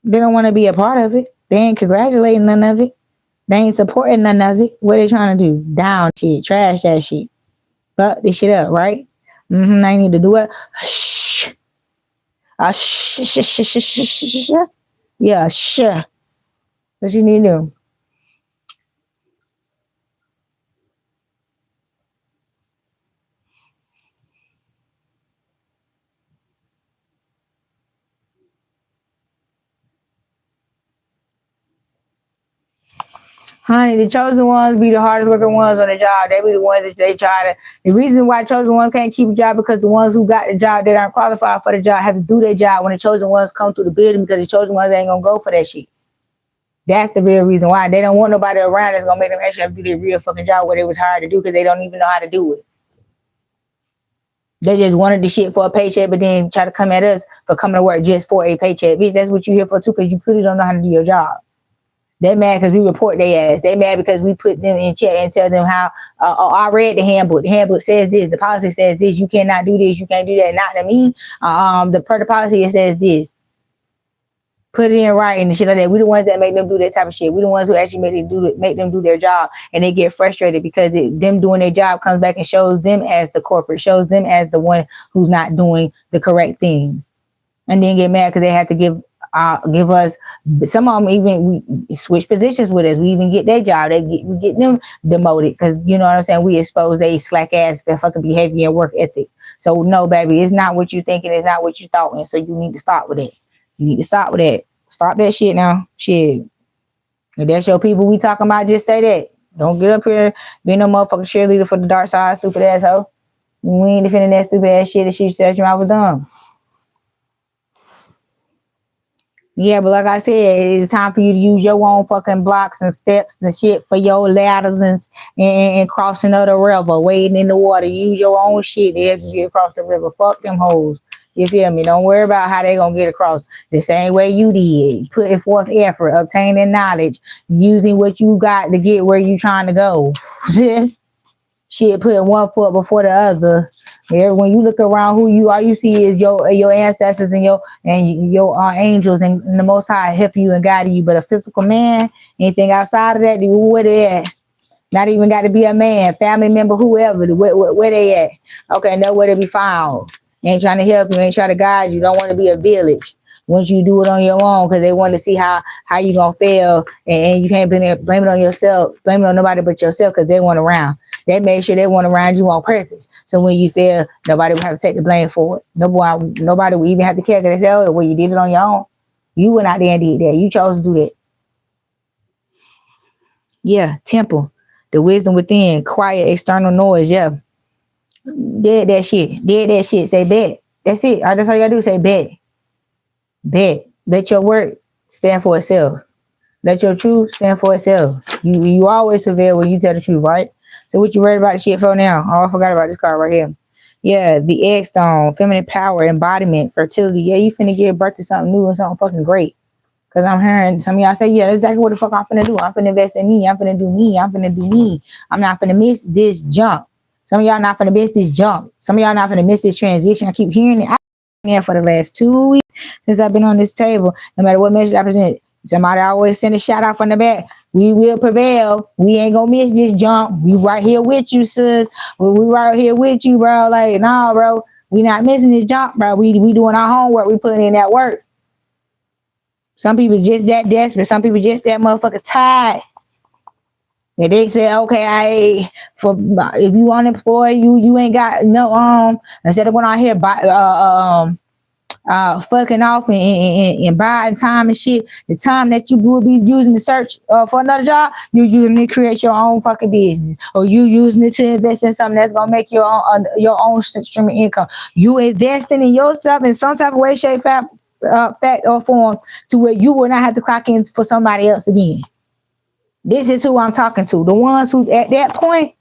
They don't want to be a part of it. They ain't congratulating none of it. They ain't supporting none of it. What they trying to do? Down shit. Trash that shit. Fuck this shit up, right? I need to do it. Shh. Shh. Yeah, shh. What you need to do? Honey, the chosen ones be the hardest working ones on the job. They be the ones that they try to. The reason why chosen ones can't keep a job because the ones who got the job that aren't qualified for the job have to do their job when the chosen ones come through the building, because the chosen ones ain't gonna go for that shit. That's the real reason why they don't want nobody around that's gonna make them actually have to do their real fucking job, what it was hired to do, because they don't even know how to do it. They just wanted the shit for a paycheck, but then try to come at us for coming to work just for a paycheck. Bitch, that's what you here for too, because you clearly don't know how to do your job. They mad because we report their ass. They mad because we put them in check and tell them how, I read the handbook. The handbook says this. The policy says this. You cannot do this. You can't do that. Not to me. The policy, it says this. Put it in writing and shit like that. We the ones that make them do that type of shit. We the ones who actually make them do their job, and they get frustrated because them doing their job comes back and shows them as the corporate, shows them as the one who's not doing the correct things, and then get mad because they have to give us. Some of them even we switch positions with us. We even get their job. We get them demoted because, you know what I'm saying, we expose they slack ass fucking behavior and work ethic. So no, baby, it's not what you thinking. It's not what you thought. And so you need to stop with it. You need to stop with that. Stop that shit now. Shit. If that's your people we talking about, just say that. Don't get up here being no motherfucking cheerleader for the dark side, stupid asshole. We ain't defending that stupid ass shit that she said your mouth was dumb. Yeah, but like I said, it's time for you to use your own fucking blocks and steps and shit for your ladders and crossing of the river, wading in the water. Use your own shit to help you get across the river. Fuck them hoes. You feel me? Don't worry about how they gonna get across the same way you did. Putting forth effort, obtaining knowledge, using what you got to get where you trying to go. Shit, putting one foot before the other. Yeah, when you look around who you are, you see is your ancestors and your angels and the Most High helping you and guiding you. But a physical man, anything outside of that, where they at? Not even got to be a man, family member, whoever. Where they at? Okay, nowhere to be found. Ain't trying to help you, ain't trying to guide you. Don't want to be a village. Once you do it on your own, because they want to see how you gonna fail, and you can't blame it on yourself, blame it on nobody but yourself, because they want around. They made sure they want around you on purpose. So when you fail, nobody will have to take the blame for it. Nobody will even have to care, because they say, oh, well, you did it on your own. You went out there and did that. You chose to do that. Yeah, temple. The wisdom within, quiet external noise. Yeah, did that shit. Did that shit. Say bet. That's it. That's all you gotta do. Say bet. Bet. Let your work stand for itself. Let your truth stand for itself. You always prevail when you tell the truth, right? So what you worried about the shit for now? Oh, I forgot about this card right here. Yeah, the egg stone, feminine power, embodiment, fertility. Yeah, you finna give birth to something new and something fucking great. Cause I'm hearing some of y'all say, yeah, that's exactly what the fuck I'm finna do. I'm finna invest in me. I'm finna do me. I'm finna do me. I'm not finna miss this jump. Some of y'all not finna miss this jump. Some of y'all not finna miss this transition. I keep hearing it. I've been there for the last 2 weeks since I've been on this table. No matter what message I present, somebody always send a shout out from the back. We will prevail. We ain't gonna miss this jump. We right here with you, sis. We right here with you, bro. Like, nah, bro. We not missing this jump, bro. We doing our homework. We putting in that work. Some people just that desperate. Some people just that motherfucker tired. And they say, okay, if you unemployed, you ain't got no instead of going out here fucking off and buying time and shit, the time that you will be using to search for another job, you using it to create your own fucking business, or you using it to invest in something that's gonna make your own stream of income. You investing in yourself in some type of way, shape, fact or form, to where you will not have to clock in for somebody else again. This is who I'm talking to. The ones who's at that point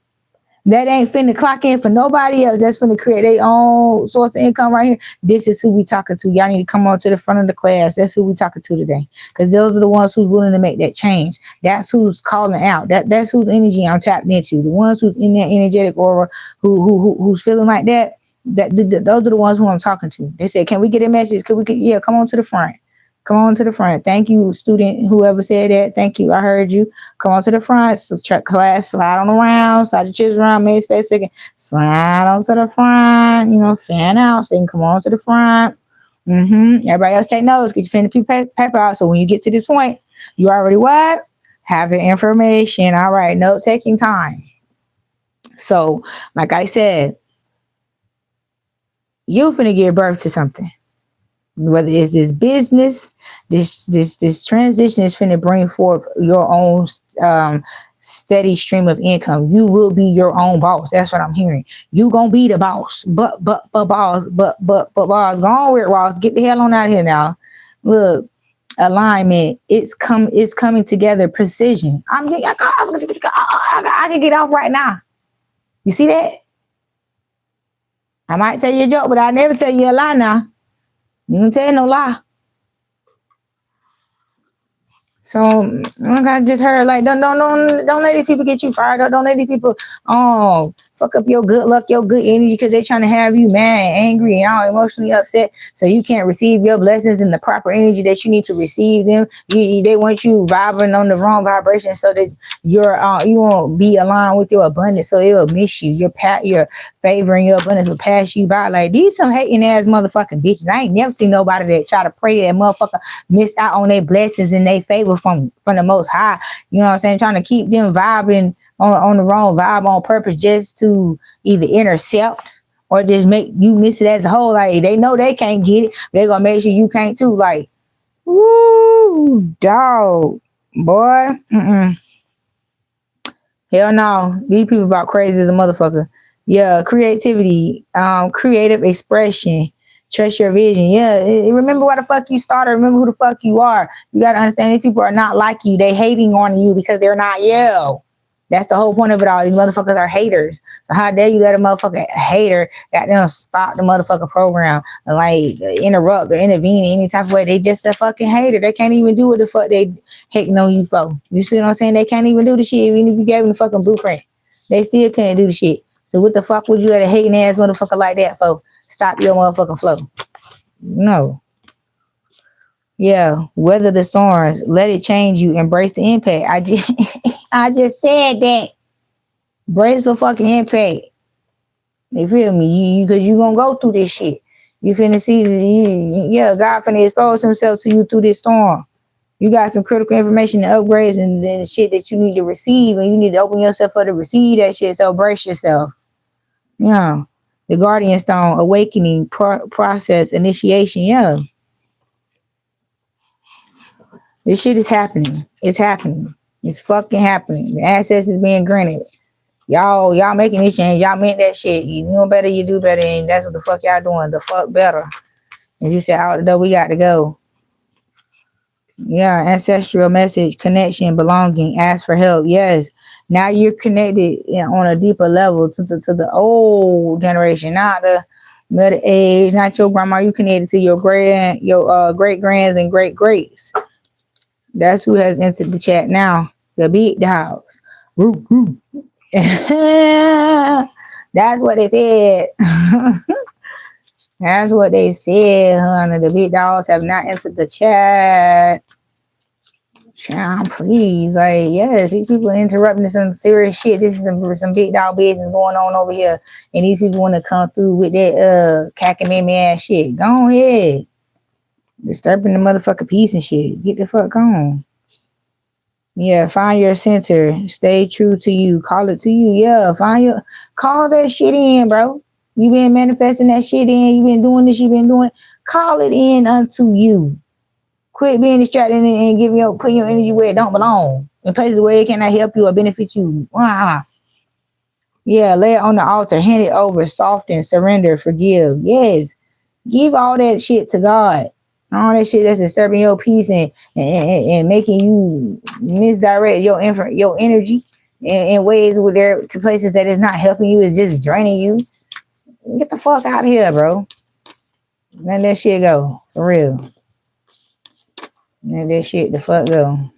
that ain't finna clock in for nobody else. That's finna create their own source of income right here. This is who we talking to. Y'all need to come on to the front of the class. That's who we talking to today. Because those are the ones who's willing to make that change. That's who's calling out. That's whose energy I'm tapped into. The ones who's in that energetic aura, who's feeling like that. Those are the ones who I'm talking to. They said, "Can we get a message? Yeah, come on to the front. Come on to the front. Thank you, student, whoever said that. Thank you. I heard you. Come on to the front. So class, slide on around, slide your chairs around, make space second, slide on to the front, fan out so you can come on to the front. Everybody else take notes. Get your pen and paper out. So when you get to this point, you already what? Have the information. All right, note taking time. So, like I said, you finna give birth to something. Whether it's this business, this transition is finna bring forth your own steady stream of income. You will be your own boss. That's what I'm hearing. You gonna be the boss. But boss, but boss, go on with Ross. Get the hell on out here now. Look, alignment. It's coming together. Precision. I can get off right now. You see that? I might tell you a joke, but I never tell you a lie now. You don't tell no lie. So I just heard, like, don't let these people get you fired up. Don't let these people fuck up your good luck, your good energy, because they're trying to have you mad, angry, and all emotionally upset, so you can't receive your blessings in the proper energy that you need to receive them. They want you vibing on the wrong vibration, so that you won't be aligned with your abundance, so it will miss you. Your favor and your abundance will pass you by. Like, these some hating ass motherfucking bitches. I ain't never seen nobody that try to pray that motherfucker miss out on their blessings and their favor from the Most High. You know what I'm saying? Trying to keep them vibing on the wrong vibe on purpose, just to either intercept or just make you miss it as a whole. Like, they know they can't get it, but they gonna make sure you can't too. Like, woo, dog, boy. Hell no. These people about crazy as a motherfucker. Yeah, creativity, creative expression. Trust your vision. Yeah, remember why the fuck you started. Remember who the fuck you are. You got to understand, these people are not like you. They hating on you because they're not you. That's the whole point of it all. These motherfuckers are haters. So how dare you let a motherfucking hater that them stop the motherfucking program and like interrupt or intervene in any type of way? They just a fucking hater. They can't even do what the fuck they hating on you for. You see what I'm saying? They can't even do the shit even if you gave them the fucking blueprint. They still can't do the shit. So what the fuck would you let a hating ass motherfucker like that for? Stop your motherfucking flow. No. Yeah, weather the storms, let it change you, embrace the impact. I just said that. Brace the fucking impact. You feel me? Because you gonna go through this shit. You finna see, yeah, God finna expose himself to you through this storm. You got some critical information and upgrades and shit that you need to receive, and you need to open yourself up to receive that shit. So brace yourself. Yeah. The Guardian Stone, awakening, process, initiation. Yeah. This shit is happening. It's happening. It's fucking happening. The access is being granted. Y'all making this change. Y'all meant that shit. You know better, you do better, and that's what the fuck y'all doing. The fuck better. And you said out the door, we got to go. Yeah, ancestral message, connection, belonging, ask for help. Yes. Now you're connected on a deeper level to the old generation, not the middle age, not your grandma. You connected to your great grands and great greats. That's who has entered the chat now. The big dogs. Woo, woo. That's what they said. That's what they said, honey. The big dogs have not entered the chat. Child, please. Like, yes, these people are interrupting some serious shit. This is some big dog business going on over here. And these people want to come through with that cackamamie ass shit. Go ahead. Disturbing the motherfucking peace and shit. Get the fuck on. Yeah, find your center. Stay true to you. Call it to you. Yeah, call that shit in, bro. You been manifesting that shit in. You been doing this. You been doing. Call it in unto you. Quit being distracted and putting your energy where it don't belong. In places where it cannot help you or benefit you. Yeah, lay it on the altar. Hand it over. Soften, surrender, forgive. Yes. Give all that shit to God. All that shit that's disturbing your peace and making you misdirect your energy in ways to places that is not helping you, is just draining you. Get the fuck out of here, bro. Let that shit go. For real. Let that shit the fuck go.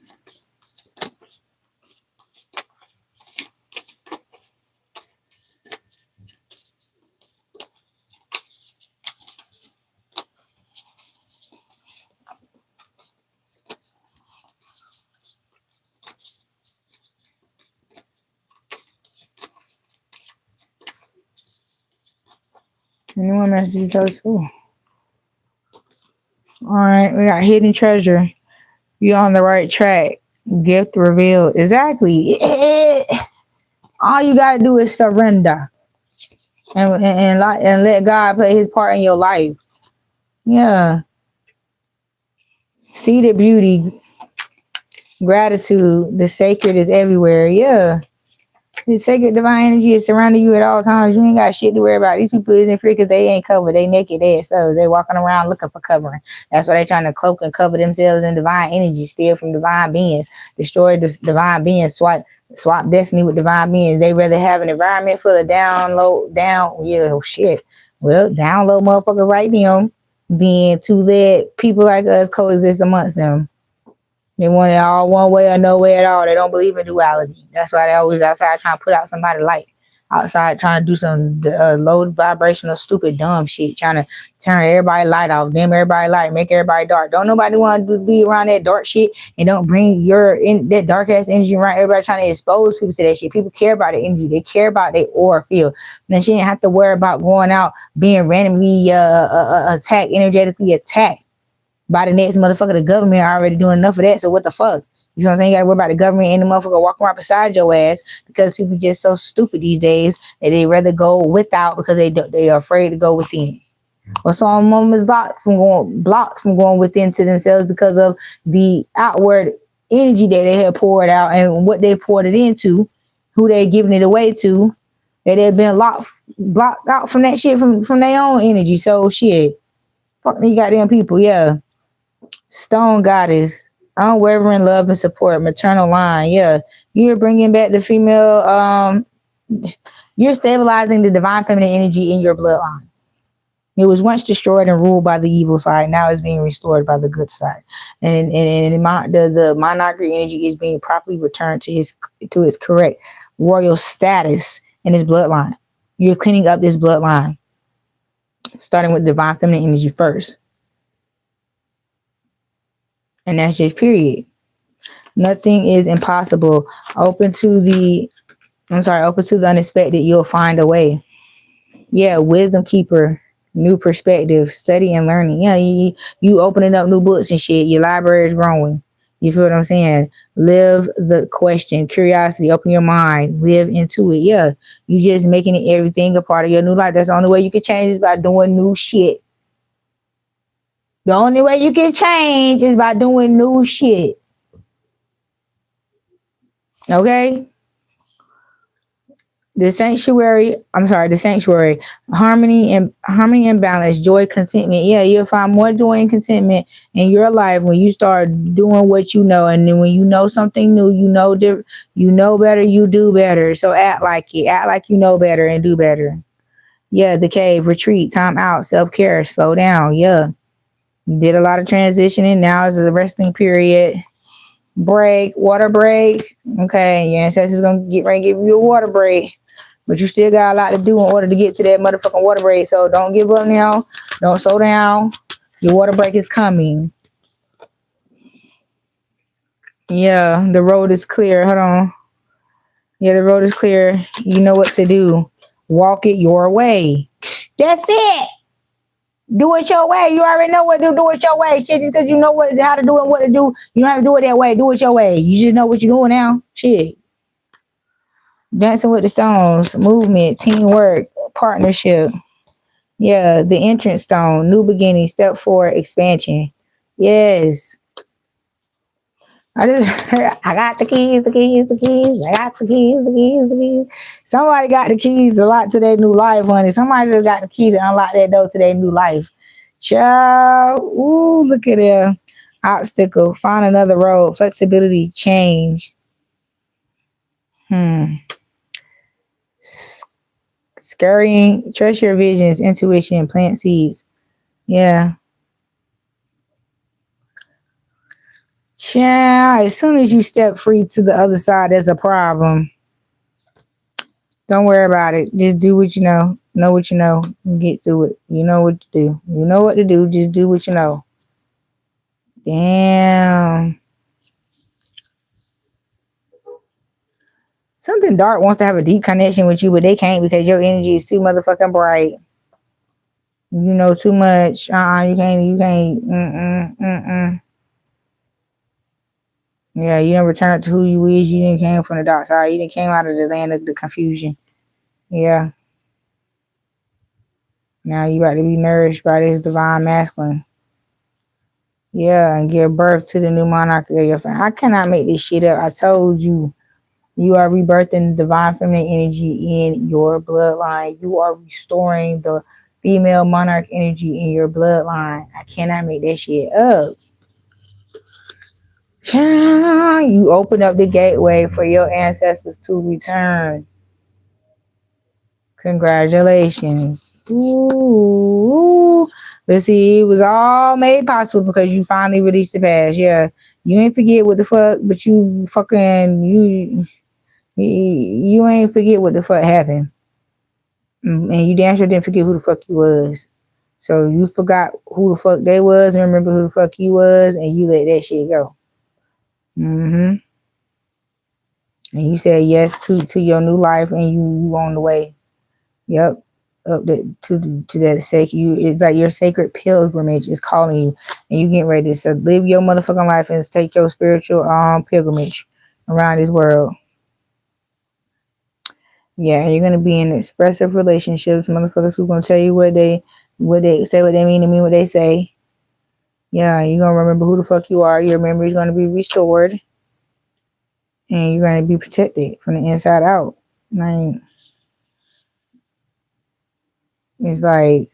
Anyone message so too. All right, we got hidden treasure. You're on the right track. Gift revealed. Exactly. All you gotta do is surrender and let God play his part in your life. Yeah. See the beauty, gratitude, the sacred is everywhere. Yeah. The sacred divine energy is surrounding you at all times. You ain't got shit to worry about. These people isn't free because they ain't covered. They naked, they exposed. They walking around looking for covering. That's why they trying to cloak and cover themselves in divine energy, steal from divine beings, destroy the divine beings, swap destiny with divine beings. They rather have an environment full of down low motherfuckers like them than to let people like us coexist amongst them. They want it all one way or no way at all. They don't believe in duality. That's why they always outside trying to put out somebody light. Outside trying to do some low vibrational, stupid, dumb shit. Trying to turn everybody light off, dim everybody light, make everybody dark. Don't nobody want to be around that dark shit, and don't bring that dark ass energy around everybody trying to expose people to that shit. People care about the energy. They care about their aura field. And she didn't have to worry about going out being randomly attacked, energetically attacked by the next motherfucker. The government already doing enough of that, so what the fuck? You know what I'm saying? You gotta worry about the government and the motherfucker walking around beside your ass, because people just so stupid these days that they rather go without because they are afraid to go within. Or some of them is blocked from going within to themselves because of the outward energy that they have poured out and what they poured it into, who they giving it away to, that they've been blocked out from that shit from their own energy. So shit. Fuck these goddamn people, yeah. Stone goddess, unwavering love and support, maternal line. Yeah, you're bringing back the female. You're stabilizing the divine feminine energy in your bloodline. It was once destroyed and ruled by the evil side. Now it's being restored by the good side, and the monarchy energy is being properly returned to its correct royal status in his bloodline. You're cleaning up this bloodline, starting with divine feminine energy first. And that's just period. Nothing is impossible. Open to the open to the unexpected. You'll find a way. Yeah, wisdom keeper, new perspective, study and learning. Yeah, you opening up new books and shit. Your library is growing. You feel what I'm saying? Live the question, curiosity, open your mind, live into it. Yeah, you just making it everything a part of your new life. That's the only way you can change is by doing new shit. The only way you can change is by doing new shit. Okay? The sanctuary, harmony and balance, joy, contentment. Yeah, you'll find more joy and contentment in your life when you start doing what you know. And then when you know something new, you know better, you do better. So act like it. Act like you know better and do better. Yeah, the cave, retreat, time out, self-care, slow down. Yeah. You did a lot of transitioning. Now is the resting period. Break, water break. Okay, your ancestors gonna get ready to give you a water break. But you still got a lot to do in order to get to that motherfucking water break. So don't give up now. Don't slow down. Your water break is coming. Yeah, the road is clear. Hold on. Yeah, the road is clear. You know what to do. Walk it your way. That's it. Do it your way. You already know what to do. Do it your way. Shit, just because you know how to do it and what to do, you don't have to do it that way. Do it your way. You just know what you're doing now. Shit. Dancing with the Stones. Movement. Teamwork. Partnership. Yeah, the entrance stone, new beginning, step forward, expansion. Yes. I just heard, I got the keys, the keys, the keys. I got the keys, the keys, the keys. Somebody got the keys a lot to their new life, honey. Somebody just got the key to unlock that door to their new life. Child, ooh, look at there. Obstacle, find another road, flexibility, change. Hmm. Scurrying, trust your visions, intuition, plant seeds. Yeah. Child, as soon as you step free to the other side, there's a problem. Don't worry about it. Just do what you know. Know what you know. And get to it. You know what to do. You know what to do. Just do what you know. Damn. Something dark wants to have a deep connection with you, but they can't because your energy is too motherfucking bright. You know too much. You can't. You can't. Yeah, you didn't return to who you is. You didn't came from the dark side. You didn't came out of the land of the confusion. Yeah. Now you about to be nourished by this divine masculine. Yeah, and give birth to the new monarch of your family. I cannot make this shit up. I told you, you are rebirthing the divine feminine energy in your bloodline. You are restoring the female monarch energy in your bloodline. I cannot make that shit up. You open up the gateway for your ancestors to return. Congratulations. Ooh. But see, it was all made possible because you finally released the past. Yeah. You ain't forget what the fuck, but you ain't forget what the fuck happened. And you damn sure didn't forget who the fuck you was. So you forgot who the fuck they was and remember who the fuck you was and you let that shit go. Mm-hmm. And you said yes to your new life and you on the way. Yep. Up to that sacred, it's like your sacred pilgrimage is calling you, and you getting ready to live your motherfucking life and take your spiritual pilgrimage around this world. Yeah, you're gonna be in expressive relationships, motherfuckers who gonna tell you what they say, what they mean, and mean what they say. Yeah, you're gonna remember who the fuck you are. Your memory is gonna be restored, and you're gonna be protected from the inside out. Like, it's like,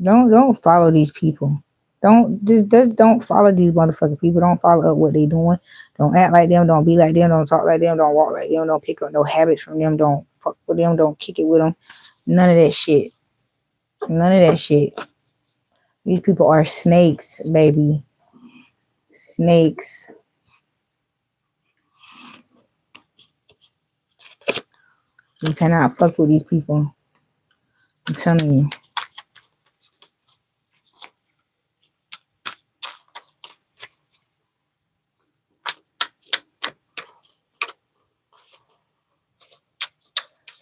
don't follow these people. Just don't follow these motherfucking people. Don't follow up what they doing. Don't act like them. Don't be like them. Don't talk like them. Don't walk like them. Don't pick up no habits from them. Don't fuck with them. Don't kick it with them. None of that shit. None of that shit. These people are snakes, baby. Snakes. You cannot fuck with these people. I'm telling you.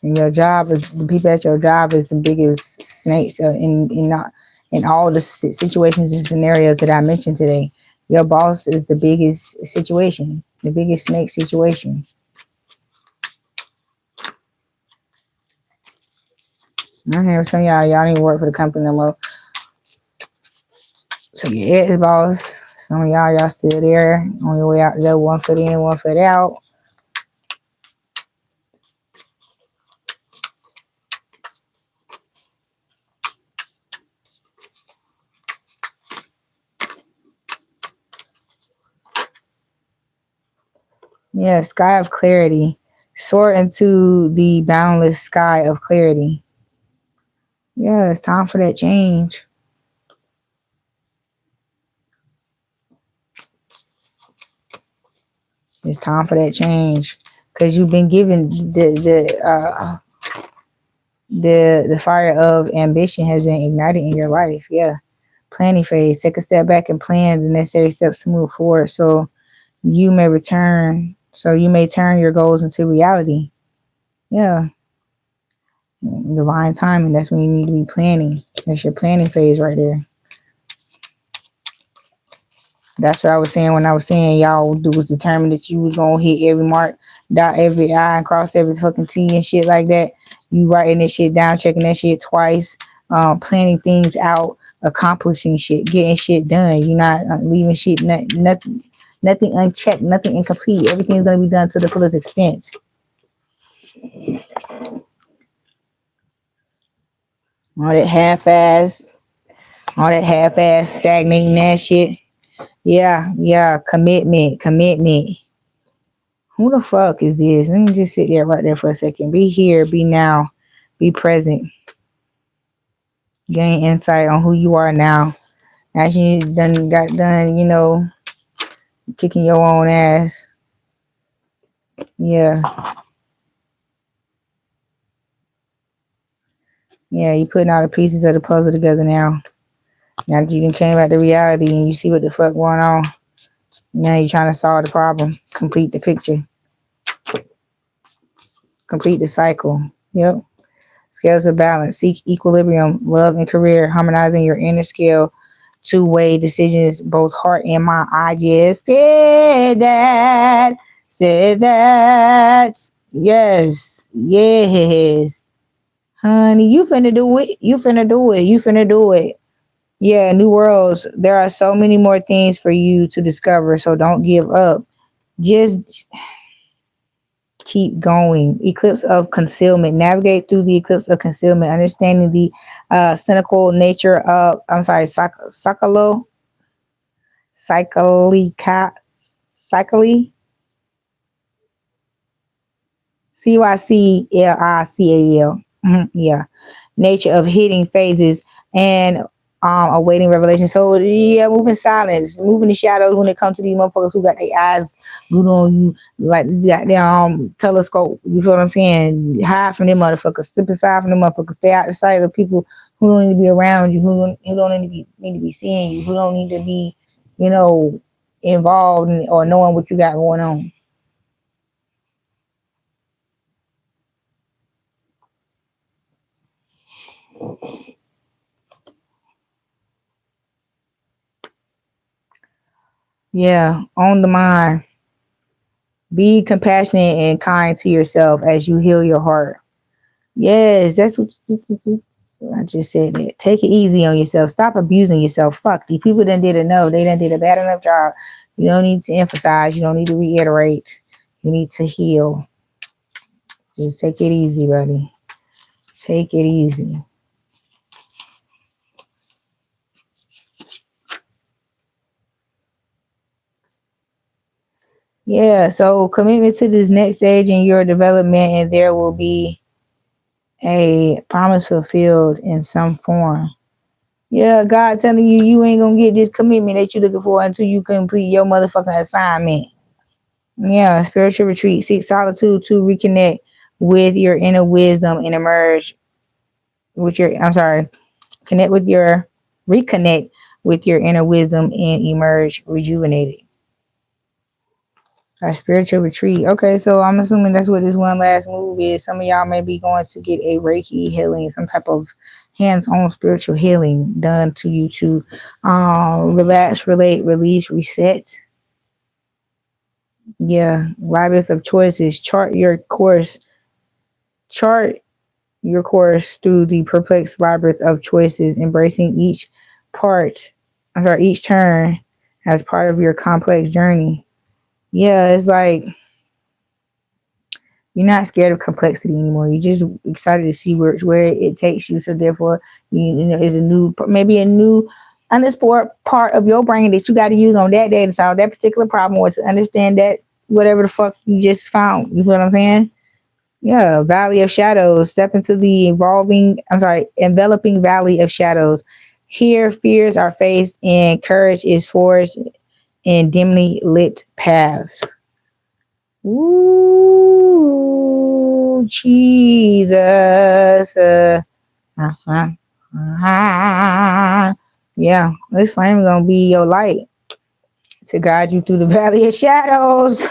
And your job is the people at your job is the biggest snakes in all the situations and scenarios that I mentioned today. Your boss is the biggest situation, the biggest snake situation. I hear some of y'all need to work for the company no more. So your ex boss, some of y'all still there on your way out the door, 1 foot in, 1 foot out. Yeah, sky of clarity. Soar into the boundless sky of clarity. Yeah, it's time for that change. It's time for that change because you've been given the fire of ambition has been ignited in your life. Yeah, planning phase. Take a step back and plan the necessary steps to move forward. So you may return. So you may turn your goals into reality. Yeah, divine timing. That's when you need to be planning. That's your planning phase right there. That's what I was saying when I was saying y'all was determined that you was gonna hit every mark, dot every I, and cross every fucking T and shit like that. You writing that shit down, checking that shit twice, planning things out, accomplishing shit, getting shit done. You're not leaving shit nothing unchecked, nothing incomplete. Everything's gonna be done to the fullest extent. All that half-ass stagnating that shit. Yeah, commitment. Who the fuck is this? Let me just sit there right there for a second. Be here, be now, be present. Gain insight on who you are now. After you got done, kicking your own ass. Yeah. Yeah, you putting all the pieces of the puzzle together now. Now that you done came back to reality and you see what the fuck going on. Now you're trying to solve the problem. Complete the picture. Complete the cycle. Yep. Scales of balance. Seek equilibrium. Love and career. Harmonizing your inner scale. Two-way decisions, both heart and mind. I just said that. Yes. Honey, you finna do it. Yeah, new worlds. There are so many more things for you to discover, so don't give up. Just keep going. Eclipse of concealment. Navigate through the eclipse of concealment, understanding the cynical nature of, cyclically, CYCLICAL. Yeah. Nature of hitting phases and awaiting revelation. So yeah, moving silence, moving the shadows when it comes to these motherfuckers who got their eyes glued on you like you got their telescope. You feel what I'm saying? Hide from them motherfuckers, slip aside from them motherfuckers, stay out the sight of people who don't need to be around you, who don't need to be seeing you, who don't need to be, involved in, or knowing what you got going on. Yeah, on the mind. Be compassionate and kind to yourself as you heal your heart. Yes, that's what I just said. That. Take it easy on yourself. Stop abusing yourself. Fuck, these people done did enough. They done did a bad enough job. You don't need to emphasize. You don't need to reiterate. You need to heal. Just take it easy, buddy. Take it easy. Yeah, so commitment to this next stage in your development, and there will be a promise fulfilled in some form. Yeah, God telling you you ain't gonna get this commitment that you're looking for until you complete your motherfucking assignment. Yeah, spiritual retreat. Seek solitude to reconnect with your inner wisdom and emerge with your, I'm sorry, connect with your, reconnect with your inner wisdom and emerge rejuvenated. A spiritual retreat. Okay, so I'm assuming that's what this one last move is. Some of y'all may be going to get a Reiki healing, some type of hands-on spiritual healing done to you to relax, relate, release, reset. Yeah, labyrinth of choices. Chart your course through the perplexed labyrinth of choices, embracing each turn as part of your complex journey. Yeah, it's like you're not scared of complexity anymore. You're just excited to see where it takes you. So therefore, you know, is a new, maybe a new unexplored part of your brain that you got to use on that day to solve that particular problem or to understand that whatever the fuck you just found. You feel what I'm saying? Yeah, Valley of Shadows. Step into the enveloping Valley of Shadows. Here, fears are faced and courage is forged in dimly lit paths. Ooh, Jesus. Uh-huh. Uh-huh. Yeah, this flame gonna be your light to guide you through the valley of shadows.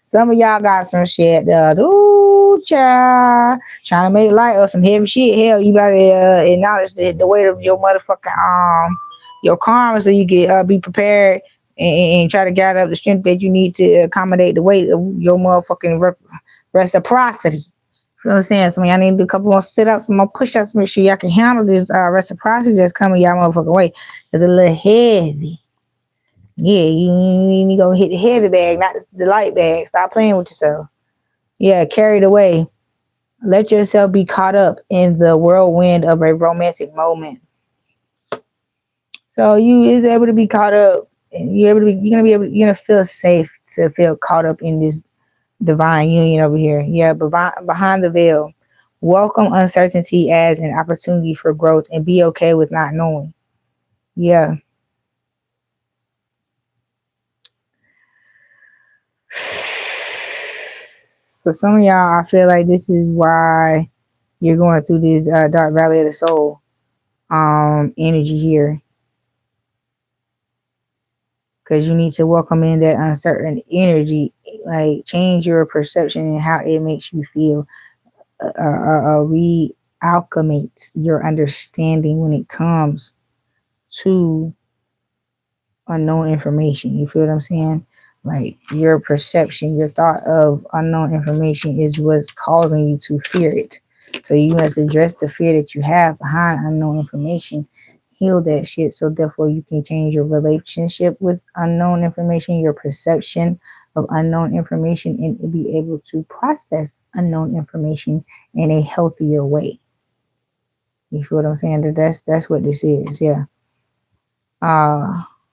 Some of y'all got some shit. Ooh, child. Trying to make light of some heavy shit. Hell, you better acknowledge the weight of your motherfucking your karma so you can be prepared and try to gather up the strength that you need to accommodate the weight of your motherfucking reciprocity. You know what I'm saying? So y'all need to do a couple more sit-ups, some more push-ups, make sure y'all can handle this reciprocity that's coming y'all motherfucking way. It's a little heavy. Yeah, you need to go hit the heavy bag, not the light bag. Stop playing with yourself. Yeah, carried away. Let yourself be caught up in the whirlwind of a romantic moment. So you is able to be caught up, and you're gonna feel safe to feel caught up in this divine union over here. Yeah, behind the veil. Welcome uncertainty as an opportunity for growth and be okay with not knowing. Yeah. For some of y'all, I feel like this is why you're going through this dark valley of the soul energy here, because you need to welcome in that uncertain energy, like change your perception and how it makes you feel, re-alchemate your understanding when it comes to unknown information. You feel what I'm saying? Like your perception, your thought of unknown information is what's causing you to fear it. So you must address the fear that you have behind unknown information, heal that shit, so therefore you can change your relationship with unknown information, your perception of unknown information, and be able to process unknown information in a healthier way. You feel what I'm saying? That's what this is. Yeah.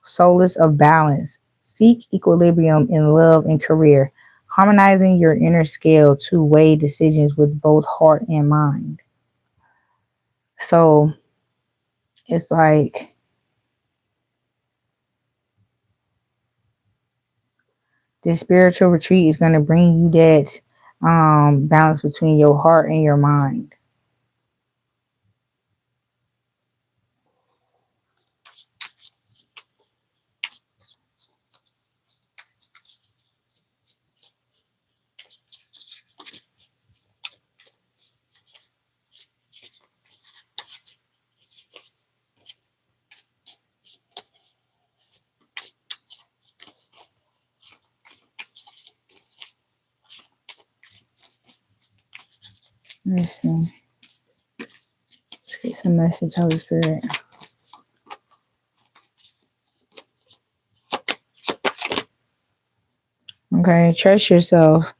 Solace of balance. Seek equilibrium in love and career, harmonizing your inner scale to weigh decisions with both heart and mind. So it's like this spiritual retreat is going to bring you that balance between your heart and your mind. Let me see. Let's get some message, Holy Spirit. Okay, trust yourself.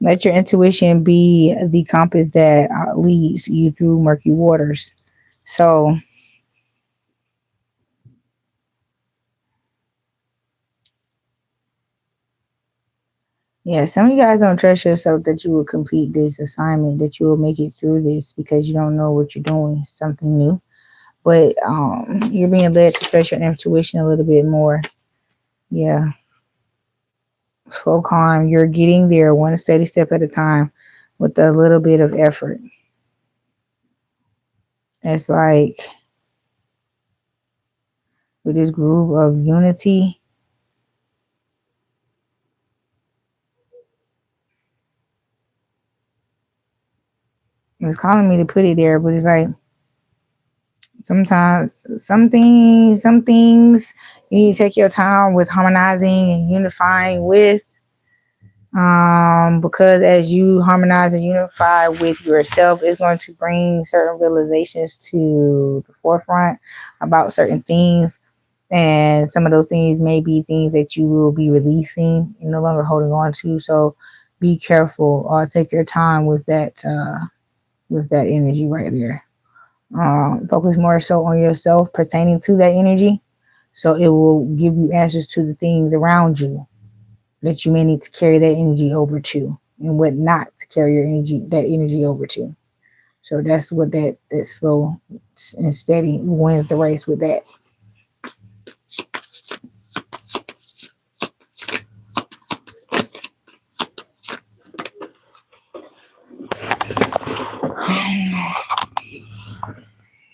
Let your intuition be the compass that leads you through murky waters. So, yeah, some of you guys don't trust yourself that you will complete this assignment, that you will make it through this because you don't know what you're doing, something new. But you're being led to trust your intuition a little bit more. Yeah. Slow, calm. You're getting there one steady step at a time. with a little bit of effort. It's like with this groove of unity, it's calling me to put it there, but it's like sometimes some things you need to take your time with harmonizing and unifying with. Because as you harmonize and unify with yourself, it's going to bring certain realizations to the forefront about certain things. And some of those things may be things that you will be releasing and no longer holding on to. So be careful or take your time with that energy right there. Focus more so on yourself pertaining to that energy. So it will give you answers to the things around you that you may need to carry that energy over to, and what not to carry that energy over to. So that's what that slow and steady wins the race with that.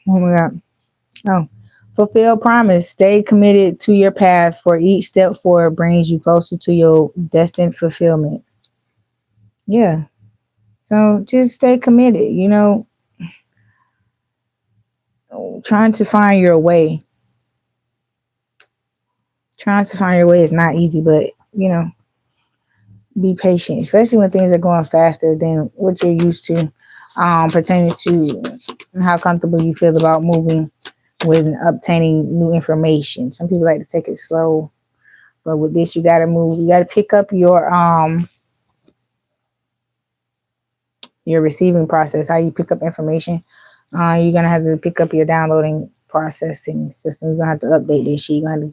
Oh my god. Oh. Fulfill promise. Stay committed to your path, for each step forward brings you closer to your destined fulfillment. Yeah. So just stay committed, trying to find your way. Trying to find your way is not easy, but be patient, especially when things are going faster than what you're used to, pertaining to how comfortable you feel about moving with obtaining new information. Some people like to take it slow, but with this, you got to move. You got to pick up your receiving process. How you pick up information. You're gonna have to pick up your downloading processing system. You're gonna have to update this shit. You're gonna have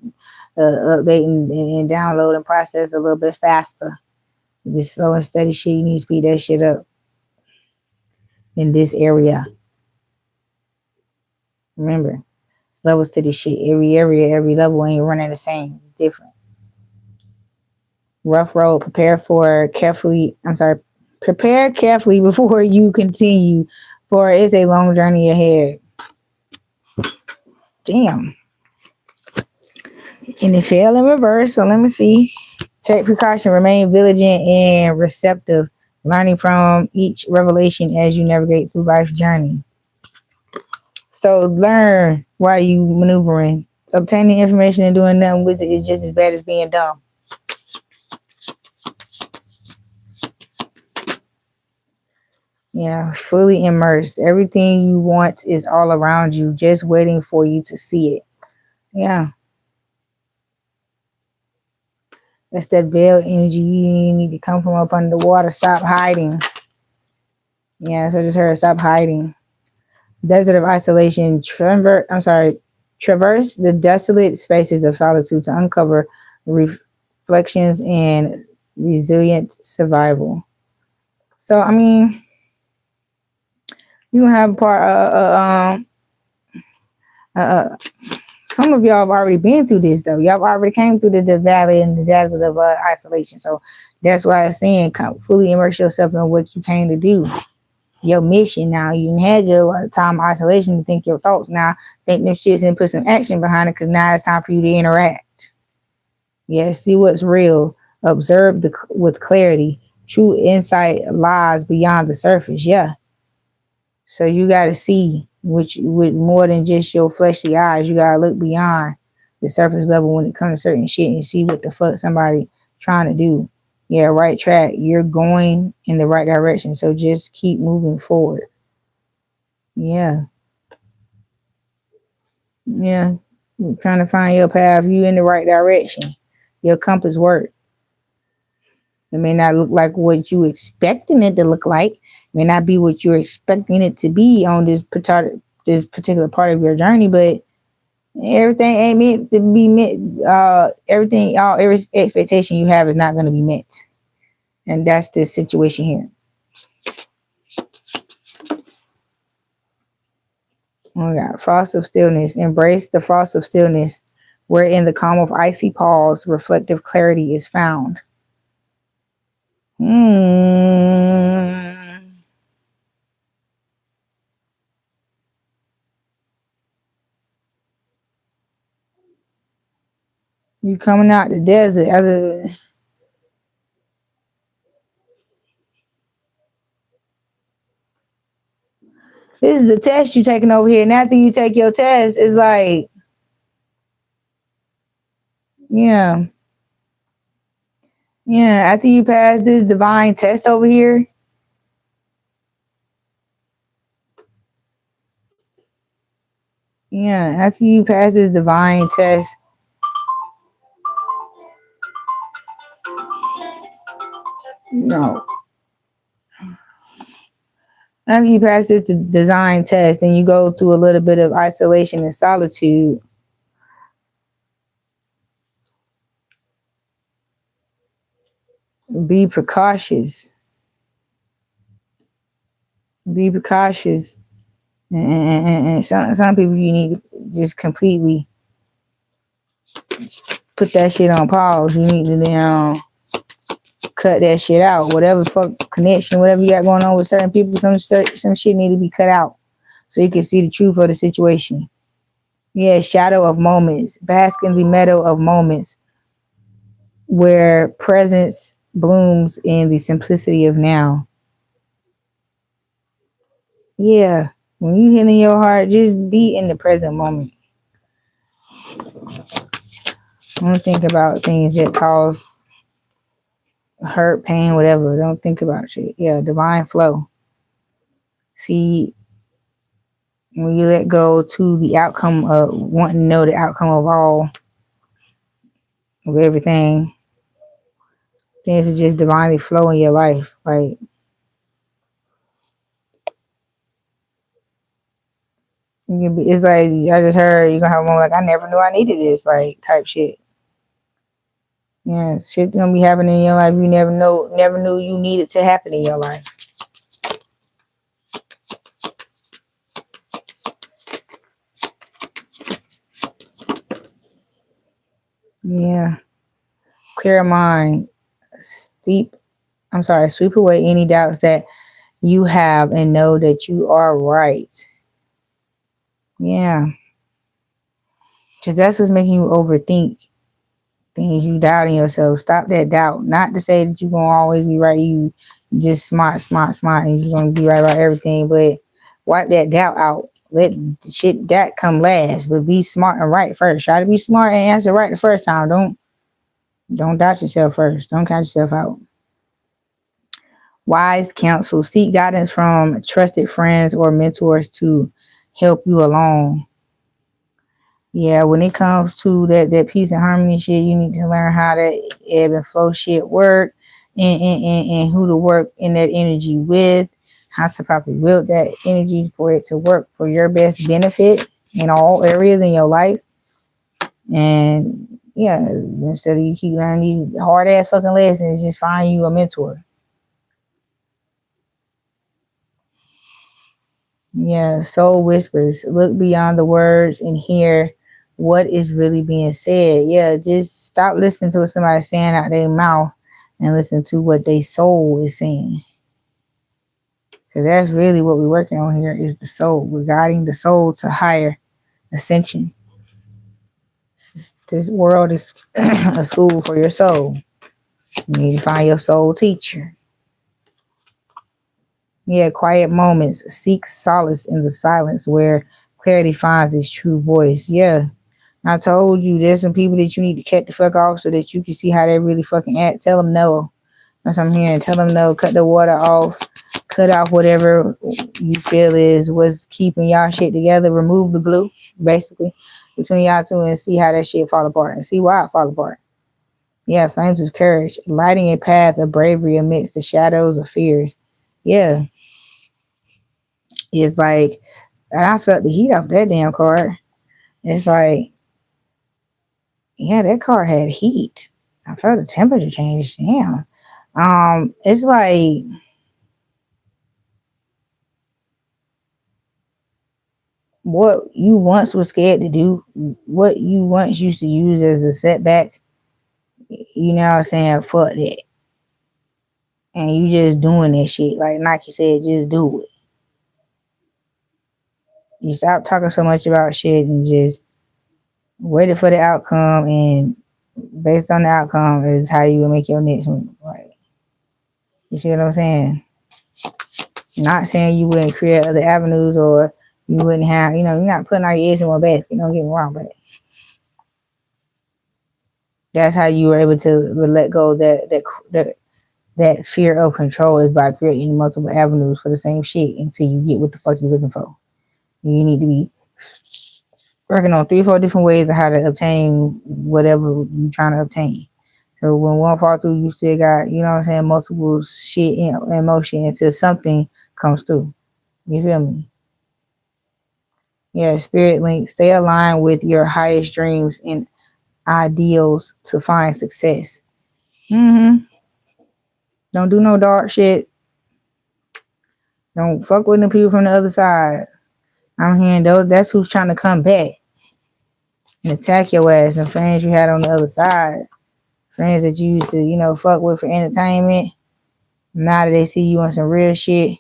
to update and download and process a little bit faster. This slow and steady shit, you need to speed that shit up in this area. Remember, it's levels to this shit. Every area, every level ain't running the same. Different. Rough road. Prepare carefully before you continue, for it's a long journey ahead. Damn. And it fell in reverse. So let me see. Take precaution. Remain vigilant and receptive, learning from each revelation as you navigate through life's journey. So learn while you maneuvering. Obtaining information and doing nothing with it is just as bad as being dumb. Yeah, fully immersed. Everything you want is all around you, just waiting for you to see it. Yeah. That's that veil energy. You need to come from up under the water. Stop hiding. Yeah, so I just heard stop hiding. Desert of isolation. Traverse the desolate spaces of solitude to uncover reflections and resilient survival. So, I mean, you have a part. Some of y'all have already been through this though. Y'all have already came through the valley and the desert of isolation. So that's why I'm saying fully immerse yourself in what you came to do. Your mission now. You had your time of isolation to think your thoughts. Now think them shits and put some action behind it, because now it's time for you to interact. Yeah, see what's real. Observe with clarity. True insight lies beyond the surface. Yeah. So you got to see with more than just your fleshly eyes. You got to look beyond the surface level when it comes to certain shit and see what the fuck somebody trying to do. Yeah, right track. You're going in the right direction. So just keep moving forward. Yeah. Yeah. You're trying to find your path. You in the right direction. Your compass work. It may not look like what you expecting it to look like. It may not be what you're expecting it to be on this particular part of your journey, but everything ain't meant to be met. Every expectation you have is not going to be met, and that's the situation here. Oh my God, frost of stillness. Embrace the frost of stillness, where in the calm of icy pause, reflective clarity is found. You coming out the desert. This is the test you taking over here. And after you take your test, it's like, yeah. Yeah, after you pass this divine test over here, yeah, after you pass this divine test, no. After you pass this design test, then you go through a little bit of isolation and solitude. Be precautious. Be precautious. And some people you need to just completely put that shit on pause. You need to cut that shit out. Whatever fuck connection, whatever you got going on with certain people, some shit need to be cut out so you can see the truth of the situation. Yeah, shadow of moments. Bask in the meadow of moments where presence blooms in the simplicity of now. Yeah, when you heal in your heart, just be in the present moment. Don't think about things that cause hurt, pain, whatever. Don't think about shit. Yeah, divine flow. See, when you let go to the outcome of wanting to know the outcome of all of everything, things will just divinely flow in your life. Like it's like I just heard you're gonna have one like I never knew I needed this, like type shit. Yeah, shit gonna be happening in your life you never knew you needed to happen in your life. Yeah. Clear mind. Sweep away any doubts that you have and know that you are right. Yeah. Because that's what's making you overthink things. You doubting yourself. Stop that doubt. Not to say that you're going to always be right. You just smart, and you're going to be right about everything. But wipe that doubt out. Let the shit that come last. But be smart and right first. Try to be smart and answer right the first time. Don't doubt yourself first. Don't count yourself out. Wise counsel. Seek guidance from trusted friends or mentors to help you along. Yeah, when it comes to that peace and harmony shit, you need to learn how that ebb and flow shit work and who to work in that energy with, how to properly wield that energy for it to work for your best benefit in all areas in your life. And yeah, instead of you keep learning these hard ass fucking lessons, just find you a mentor. Yeah, soul whispers. Look beyond the words and hear what is really being said. Yeah, just stop listening to what somebody's saying out their mouth and listen to what their soul is saying. Because that's really what we're working on here is the soul. We're guiding the soul to higher ascension. This world is a school for your soul. You need to find your soul teacher. Yeah, quiet moments. Seek solace in the silence where clarity finds its true voice. Yeah. I told you there's some people that you need to cut the fuck off so that you can see how they really fucking act. Tell them no. That's what I'm hearing. Tell them no. Cut the water off. Cut off whatever you feel is what's keeping y'all shit together. Remove the glue, basically, between y'all two and see how that shit fall apart and see why it fall apart. Yeah, flames of courage. Lighting a path of bravery amidst the shadows of fears. Yeah. It's like, and I felt the heat off that damn card. It's like, yeah, that car had heat. I felt the temperature change. Damn. It's like what you once was scared to do, what you once used to use as a setback, you know what I'm saying? Fuck that. And you just doing that shit. Like Nike said, just do it. You stop talking so much about shit and just waiting for the outcome and Based on the outcome is how you will make your next move. Like, you see what I'm saying? Not saying you wouldn't create other avenues or you wouldn't have, you're not putting all your eggs in one basket. Don't get me wrong, but that's how you were able to let go of that fear of control is by creating multiple avenues for the same shit until you get what the fuck you're looking for. You need to be working on 3-4 different ways of how to obtain whatever you're trying to obtain. So when one fall through, you still got, multiple shit in motion until something comes through. You feel me? Yeah, spirit link. Stay aligned with your highest dreams and ideals to find success. Don't do no dark shit. Don't fuck with the people from the other side. I'm hearing those. That's who's trying to come back and attack your ass. The friends you had on the other side, friends that you used to, fuck with for entertainment. Now that they see you on some real shit,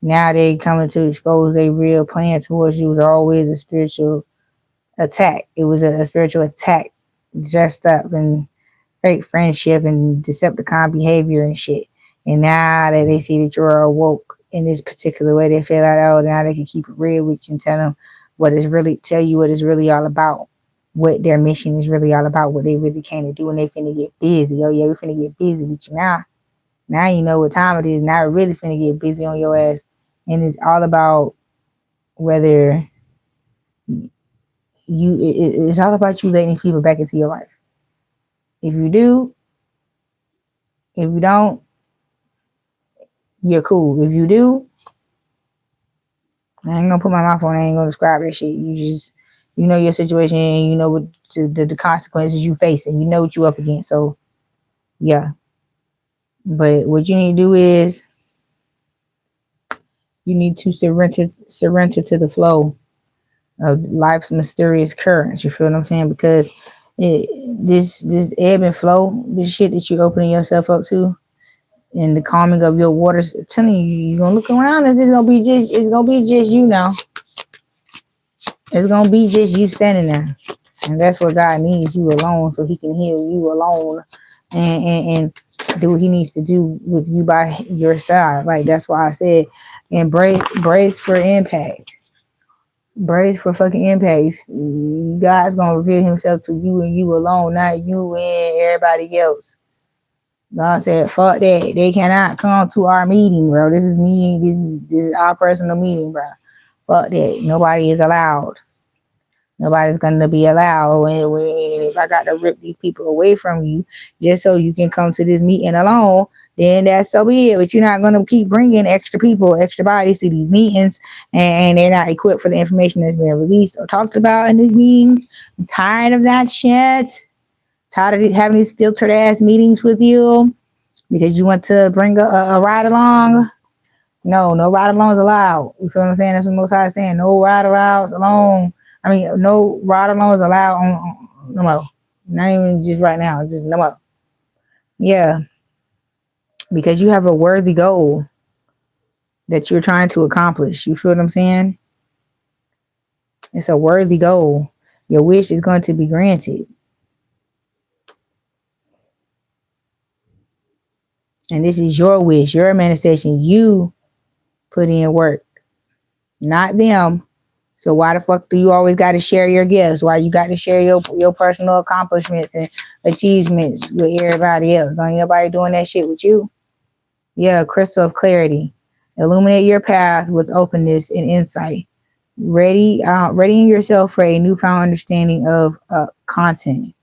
now they coming to expose their real plan towards you. It was always a spiritual attack. It was a spiritual attack, dressed up and fake friendship and decepticon behavior and shit. And now that they see that you're awoke in this particular way, they feel like, oh, now they can keep it real with you and tell you what it's really all about, what their mission is really all about, what they really came to do, and they finna get busy. Oh yeah, we finna get busy with you now. Now you know what time it is. Now we're really finna get busy on your ass. And it's all about whether it's all about you letting these people back into your life. If you do, if you don't, you're cool. If you do, I ain't gonna put my mouth on it. I ain't gonna describe that shit. You know your situation and you know what the consequences you face and you know what you up against. So, yeah. But what you need to do is you need to surrender to the flow of life's mysterious currents. You feel what I'm saying? Because this ebb and flow, this shit that you're opening yourself up to, and the calming of your waters, I'm telling you, you're gonna look around and it's gonna be just you now. It's gonna be just you standing there. And that's what God needs, you alone, so he can heal you alone and do what he needs to do with you by your side. Like, that's why I said brace for impact. Brace for fucking impact. God's gonna reveal himself to you and you alone, not you and everybody else. God said, fuck that. They cannot come to our meeting, bro. This is me. This is our personal meeting, bro. Fuck that. Nobody is allowed. Nobody's gonna be allowed. And if I got to rip these people away from you just so you can come to this meeting alone, then that's so be it. But you're not gonna keep bringing extra people, extra bodies to these meetings, and they're not equipped for the information that's being released or talked about in these meetings. I'm tired of that shit. Tired of having these filtered ass meetings with you because you want to bring a ride along. No ride alongs allowed. You feel what I'm saying? That's what most I saying. No ride alongs alone. I mean, no ride alongs allowed on no more. Not even just right now. Just no more. Yeah, because you have a worthy goal that you're trying to accomplish. You feel what I'm saying? It's a worthy goal. Your wish is going to be granted. And this is your wish, your manifestation. You put in work, not them. So why the fuck do you always got to share your gifts? Why you got to share your personal accomplishments and achievements with everybody else? Don't nobody doing that shit with you? Yeah, crystal of clarity. Illuminate your path with openness and insight. Readying yourself for a newfound understanding of content.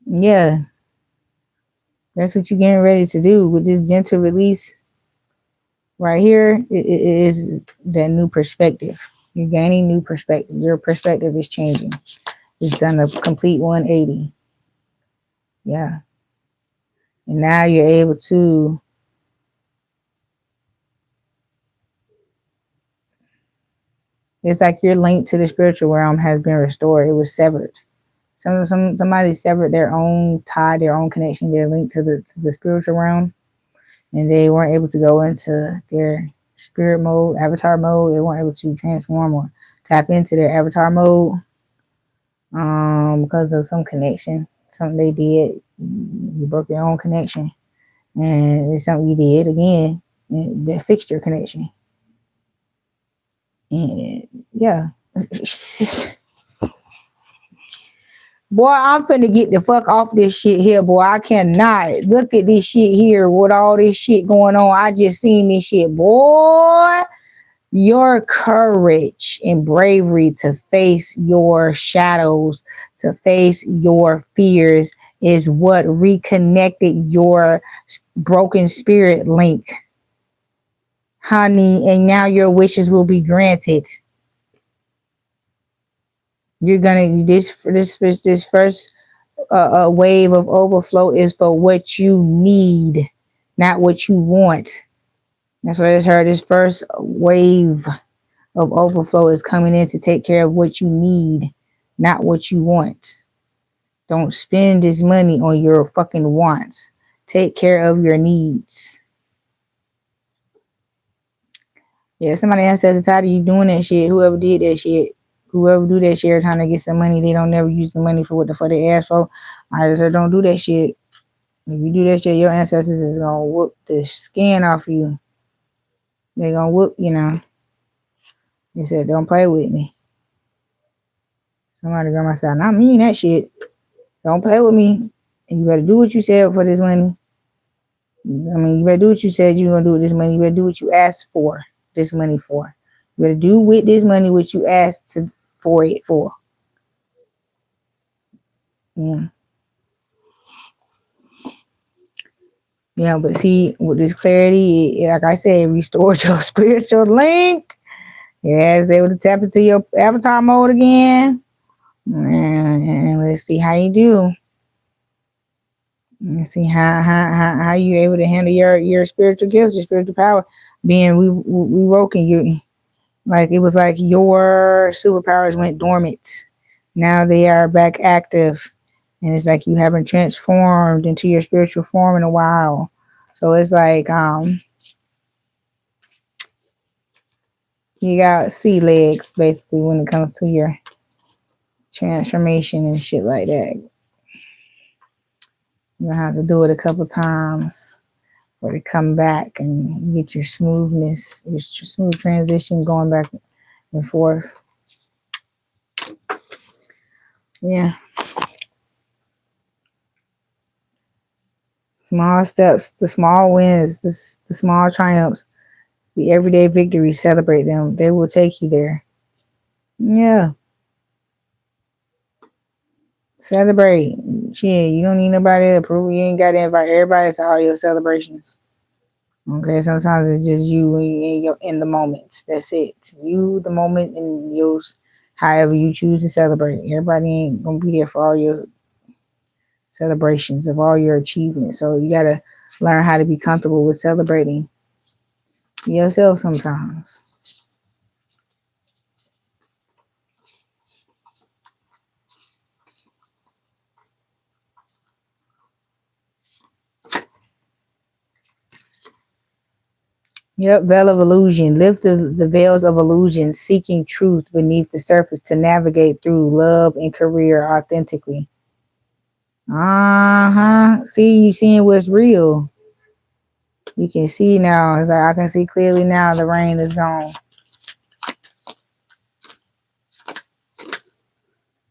Yeah, that's what you're getting ready to do with this gentle release right here. It is that new perspective. You're gaining new perspective. Your perspective is changing. It's done a complete 180. Yeah. And now you're able to it's like your link to the spiritual realm has been restored. It was severed. Somebody severed their own tie, their own connection, their link to the spiritual realm, and they weren't able to go into their spirit mode, avatar mode. They weren't able to transform or tap into their avatar mode because of some connection. something they did. You broke your own connection, and it's something you did again that fixed your connection. And yeah. Boy, I'm finna get the fuck off this shit here, boy. I cannot. Look at this shit here with all this shit going on. I just seen this shit, boy. Your courage and bravery to face your shadows, to face your fears, is what reconnected your broken spirit link, honey. And now your wishes will be granted. You're gonna this first wave of overflow is for what you need, not what you want. That's what I just heard. This first wave of overflow is coming in to take care of what you need, not what you want. Don't spend this money on your fucking wants. Take care of your needs. Yeah, somebody else says, tired of you doing that shit. Whoever did that shit, whoever do that shit every time they get some money, they don't never use the money for what the fuck they ask for. I just said, don't do that shit. If you do that shit, your ancestors is gonna whoop the skin off you. They gonna whoop, you know. They said, don't play with me. Somebody grandma said, not mean that shit. Don't play with me. And you better do what you said for this money. I mean, you better do what you said you were gonna do with this money. You better do what you asked for this money for. You better do with this money what you asked for it for. Yeah. Yeah, but see, with this clarity, like I said, it restored your spiritual link. Yes, they would tap into your avatar mode again. And let's see how you do. Let's see how you're able to handle your spiritual gifts, your spiritual power being rewoken. You like it was like your superpowers went dormant. Now they are back active. And it's like you haven't transformed into your spiritual form in a while. So it's like you got sea legs basically when it comes to your transformation and shit like that. You're gonna have to do it a couple times for it to come back and you get your smoothness, your smooth transition going back and forth. Yeah. Small steps, the small wins, the small triumphs, the everyday victories, celebrate them. They will take you there. Yeah. Celebrate. Shit, you don't need nobody to approve. You ain't got to invite everybody to all your celebrations. Okay, sometimes it's just you in the moment. That's it. You, the moment, and yours, however you choose to celebrate. Everybody ain't gonna be there for all your celebrations of all your achievements. So you gotta learn how to be comfortable with celebrating yourself sometimes. Yep, veil of illusion. Lift the veils of illusion, seeking truth beneath the surface to navigate through love and career authentically. See, you seeing what's real. You can see now. It's like I can see clearly now the rain is gone.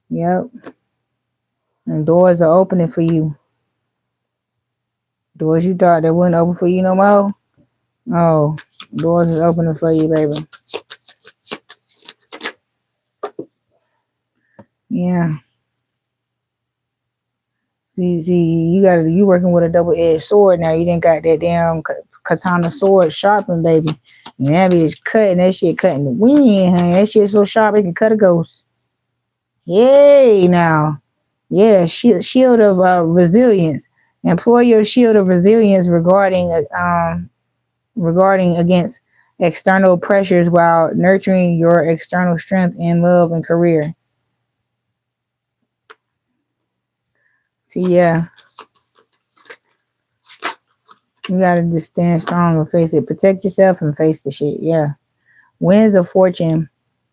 Yep. And doors are opening for you. Doors you thought that wouldn't open for you no more. Oh, doors is opening for you, baby. Yeah. See, you working with a double-edged sword now. You didn't got that damn katana sword sharpened, baby. And that bitch cutting, that shit cutting the wind, honey. That shit so sharp it can cut a ghost. Yay, now. Yeah, shield of resilience. Employ your shield of resilience regarding against external pressures while nurturing your external strength in love and career. See, yeah. You gotta just stand strong and face it. Protect yourself and face the shit. Yeah. Winds of fortune.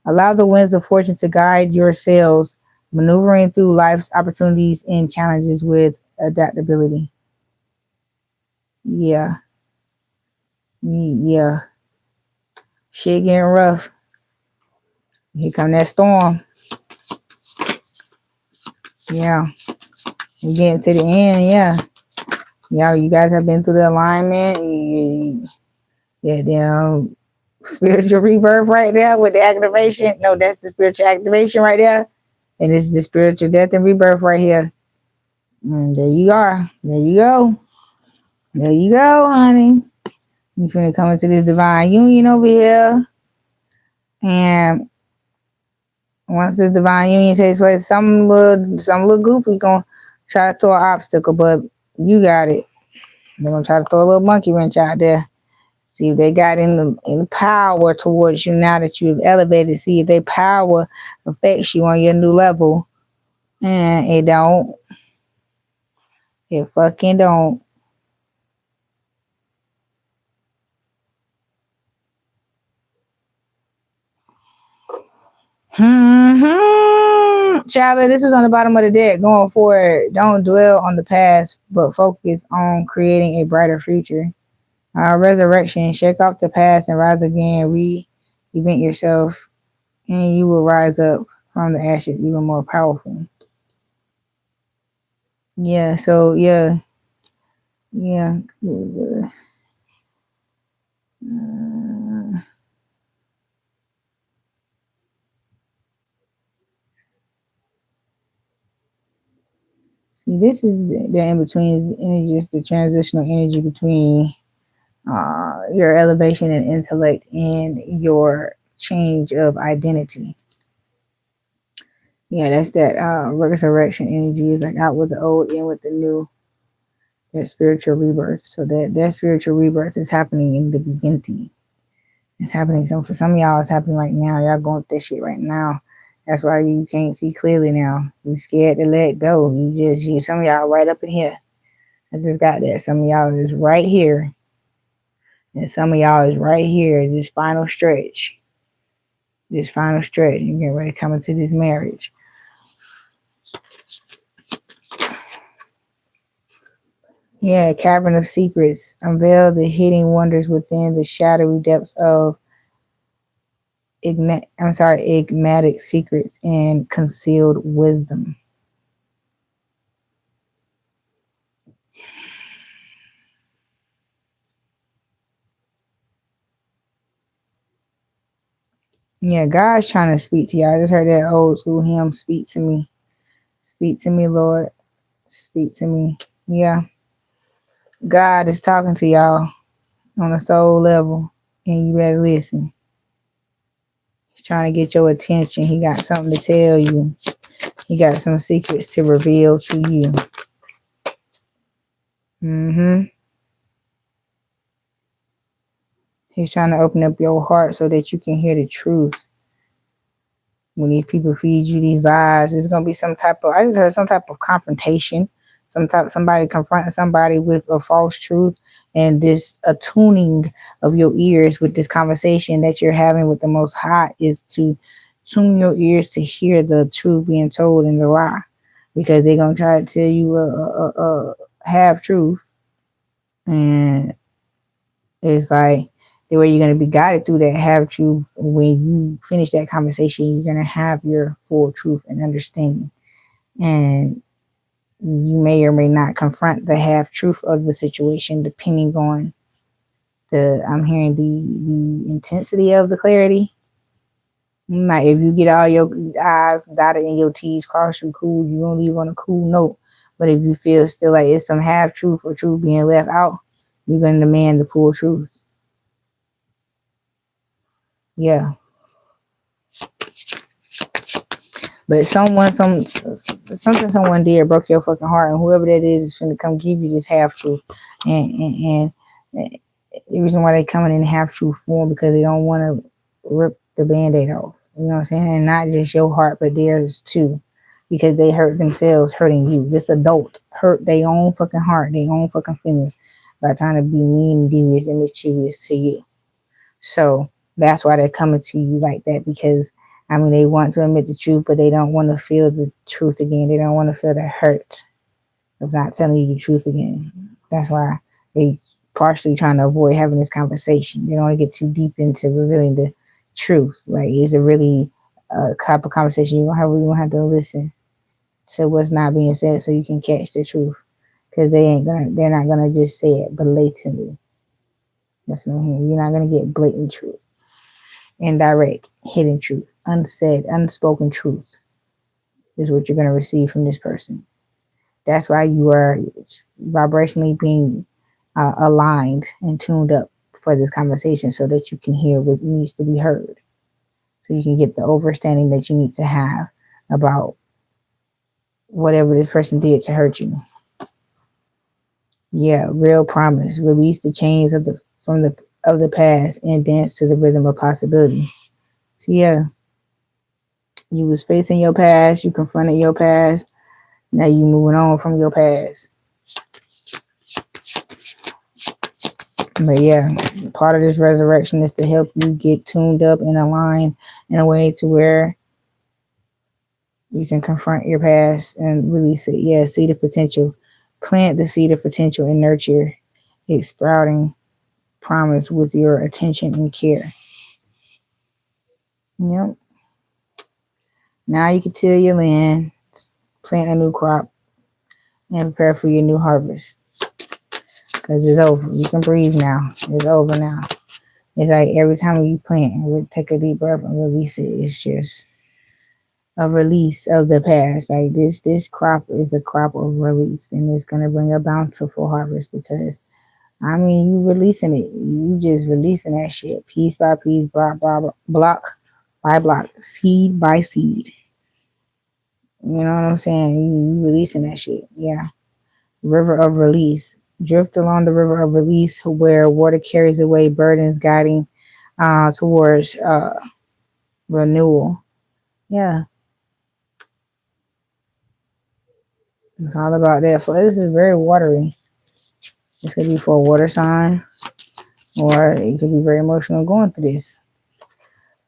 Allow the winds of fortune to guide your sails Maneuvering through life's opportunities and challenges with adaptability. Yeah. Yeah. Shit getting rough. Here come that storm. Yeah. We're getting to the end. Yeah. Y'all, you guys have been through the alignment. Yeah, damn spiritual rebirth right there with the activation. No, that's the spiritual activation right there. And it's the spiritual death and rebirth right here. And there you are. There you go. There you go, honey. You finna come into this divine union over here. And once this divine union takes place, some little goofy gonna try to throw an obstacle, but you got it. They're gonna try to throw a little monkey wrench out there. See if they got in power towards you now that you've elevated. See if their power affects you on your new level. And it don't. It fucking don't. Charlie, this was on the bottom of the deck. Going forward, don't dwell on the past, but focus on creating a brighter future. Resurrection, shake off the past and rise again. Reinvent yourself, and you will rise up from the ashes even more powerful. Yeah, so yeah. See, this is the in between energy, just the transitional energy between your elevation and intellect and your change of identity. Yeah, that's that resurrection energy is like out with the old, in with the new. That spiritual rebirth. So that spiritual rebirth is happening in the beginning. It's happening. So for some of y'all, it's happening right now. Y'all going through this shit right now. That's why you can't see clearly now. You scared to let go. Some of y'all right up in here. I just got that. Some of y'all is right here. And some of y'all is right here. This final stretch. This final stretch. You get ready to come into this marriage. Yeah, Cavern of Secrets. Unveil the hidden wonders within the shadowy depths of enigmatic secrets and concealed wisdom. Yeah, God's trying to speak to y'all. I just heard that old school hymn, speak to me. Speak to me, Lord. Speak to me. Yeah. God is talking to y'all on a soul level, and you better listen. He's trying to get your attention. He got something to tell you. He got some secrets to reveal to you. He's trying to open up your heart so that you can hear the truth. When these people feed you these lies, it's gonna be some type of, I just heard some type of confrontation, somebody confronting somebody with a false truth, and this attuning of your ears with this conversation that you're having with the Most High is to tune your ears to hear the truth being told in the lie, because they're gonna try to tell you a half truth, and it's like the way you're going to be guided through that half truth. When you finish that conversation, you're going to have your full truth and understanding, and you may or may not confront the half truth of the situation depending on I'm hearing the intensity of the clarity. Like if you get all your I's dotted and your T's crossed, you cool, you gonna leave on a cool note. But if you feel still like it's some half truth or truth being left out, you're gonna demand the full truth. Yeah. But something someone did broke your fucking heart, and whoever that is gonna come give you this half truth, and the reason why they coming in half truth form because they don't want to rip the band-aid off. You know what I'm saying? And not just your heart, but theirs too, because they hurt themselves, hurting you. This adult hurt their own fucking heart, their own fucking feelings by trying to be mean, devious, and mischievous to you. So that's why they're coming to you like that, because I mean, they want to admit the truth, but they don't want to feel the truth again. They don't want to feel the hurt of not telling you the truth again. That's why they partially trying to avoid having this conversation. They don't want to get too deep into revealing the truth. Like, is it really a type of conversation you gonna have to listen to what's not being said so you can catch the truth? Because they're not gonna just say it blatantly. That's what I'm hearing. You're not gonna get blatant truth, indirect, hidden truth, unsaid, unspoken truth is what you're gonna receive from this person. That's why you are vibrationally being aligned and tuned up for this conversation so that you can hear what needs to be heard. So you can get the understanding that you need to have about whatever this person did to hurt you. Yeah, real promise. Release the chains of the past and dance to the rhythm of possibility. So yeah, you was facing your past, you confronted your past, now you moving on from your past. But yeah, part of this resurrection is to help you get tuned up and aligned in a way to where you can confront your past and release it. Yeah, see the potential. Plant the seed of potential and nurture its sprouting promise with your attention and care. Yep. Now you can till your land, plant a new crop, and prepare for your new harvest. Because it's over. You can breathe now. It's over now. It's like every time you plant, take a deep breath and release it. It's just a release of the past. Like this crop is a crop of release, and it's gonna bring a bountiful harvest because I mean you releasing it. You just releasing that shit piece by piece, block by block, seed by seed. You know what I'm saying? You releasing that shit. Yeah. River of release. Drift along the river of release where water carries away burdens, guiding towards renewal. Yeah, it's all about that. So this is very watery. This could be for a water sign, or you could be very emotional going through this.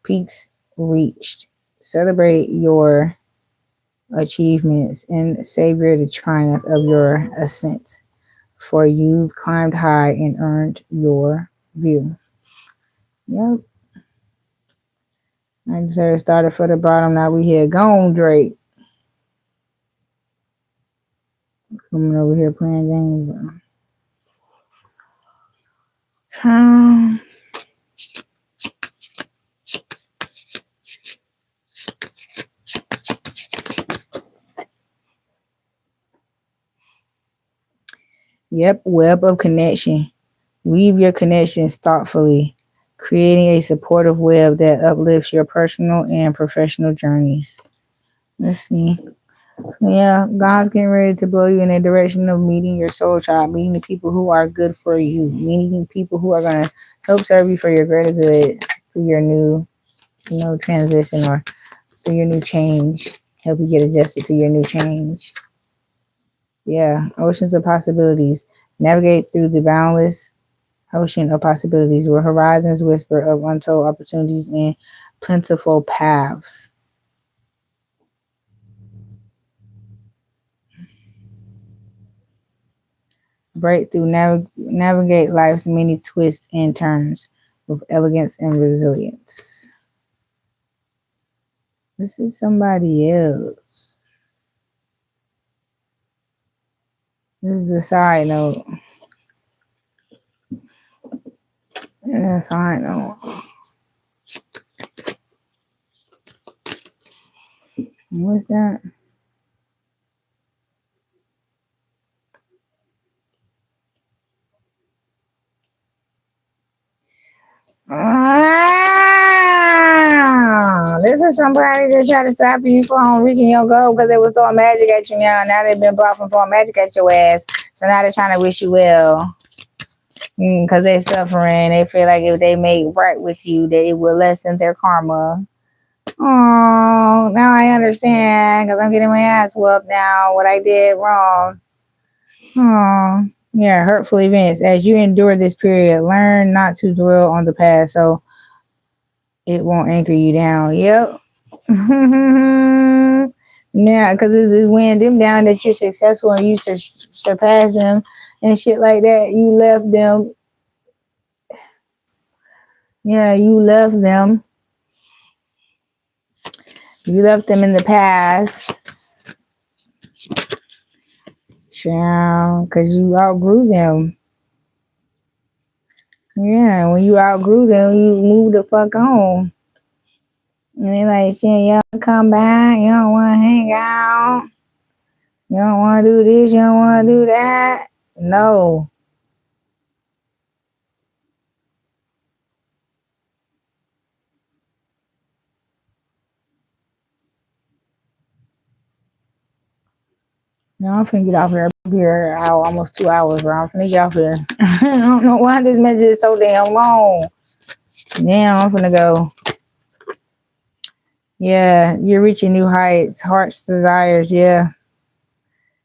Peaks reached. Celebrate your achievements and savor the triumph of your ascent. For you've climbed high and earned your view. Yep. I just started for the bottom. Now we here. Gone, Drake. Coming over here playing games. Yep, web of connection. Weave your connections thoughtfully, creating a supportive web that uplifts your personal and professional journeys. Let's see. So yeah, God's getting ready to blow you in a direction of meeting your soul tribe, meeting the people who are good for you, meeting people who are gonna help serve you for your greater good through your new, transition or through your new change. Help you get adjusted to your new change. Yeah, oceans of possibilities. Navigate through the boundless ocean of possibilities where horizons whisper of untold opportunities and plentiful paths. Break through, navigate life's many twists and turns with elegance and resilience. This is somebody else. This is a side note. Yeah, side note. What's that? This is somebody that tried to stop you from reaching your goal because they was throwing magic at you now. Now they've been blocked from throwing magic at your ass. So now they're trying to wish you well. Because they're suffering. They feel like if they make right with you, that it will lessen their karma. Oh, now I understand because I'm getting my ass whooped now. What I did wrong. Oh, yeah, hurtful events. As you endure this period, learn not to dwell on the past so it won't anchor you down. Yep. Yeah, because it's weighing them down that you're successful and you surpass them and shit like that. You left them. Yeah, you left them. You left them in the past. Child, because you outgrew them. Yeah, when you outgrew them, you moved the fuck on. And they like, shit, you don't come back. You don't want to hang out. You don't want to do this. You don't want to do that. No. No, I'm finna get off here. I'll be here almost 2 hours, bro. I'm finna get off here. I don't know why this message is so damn long. Now I'm finna go. Yeah, you're reaching new heights, heart's desires. Yeah.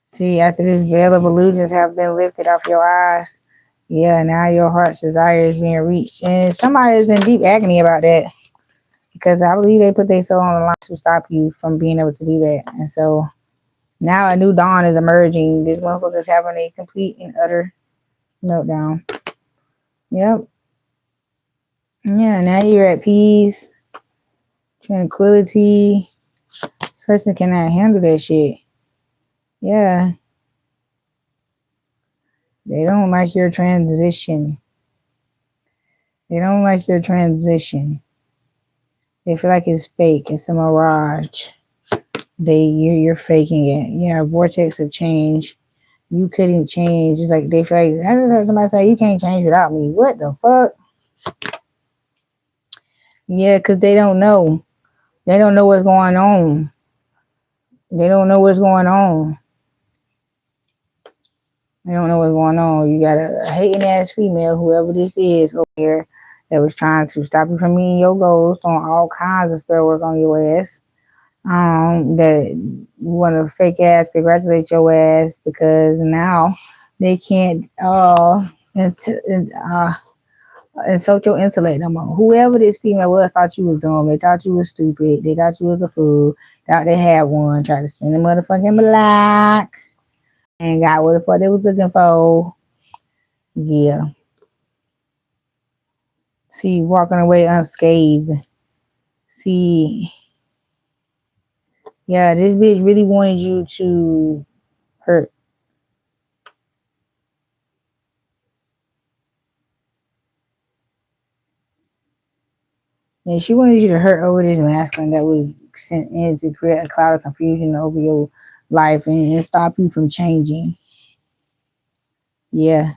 See, after this veil of illusions have been lifted off your eyes, yeah, now your heart's desire is being reached. And somebody is in deep agony about that because I believe they put their soul on the line to stop you from being able to do that. And so now a new dawn is emerging. This motherfucker's having a complete and utter meltdown. Yep. Yeah, now you're at peace, tranquility. This person cannot handle that shit. Yeah. They don't like your transition. They don't like your transition. They feel like it's fake. It's a mirage. You're faking it. Yeah, vortex of change. You couldn't change. It's like they feel like I heard somebody say you can't change without me. What the fuck? Yeah, because they don't know. They don't know what's going on. They don't know what's going on. They don't know what's going on. You got a hating ass female, whoever this is over here, that was trying to stop you from meeting your goals, doing all kinds of spell work on your ass. That you want to fake ass congratulate your ass because now they can't insult your intellect no more. Whoever this female was thought you was dumb. They thought you was stupid. They thought you was a fool. Thought they had one. Tried to spin the motherfucking block and got what the fuck they was looking for. Yeah. See, walking away unscathed. See, yeah, this bitch really wanted you to hurt. Yeah, she wanted you to hurt over this masculine that was sent in to create a cloud of confusion over your life and stop you from changing. Yeah.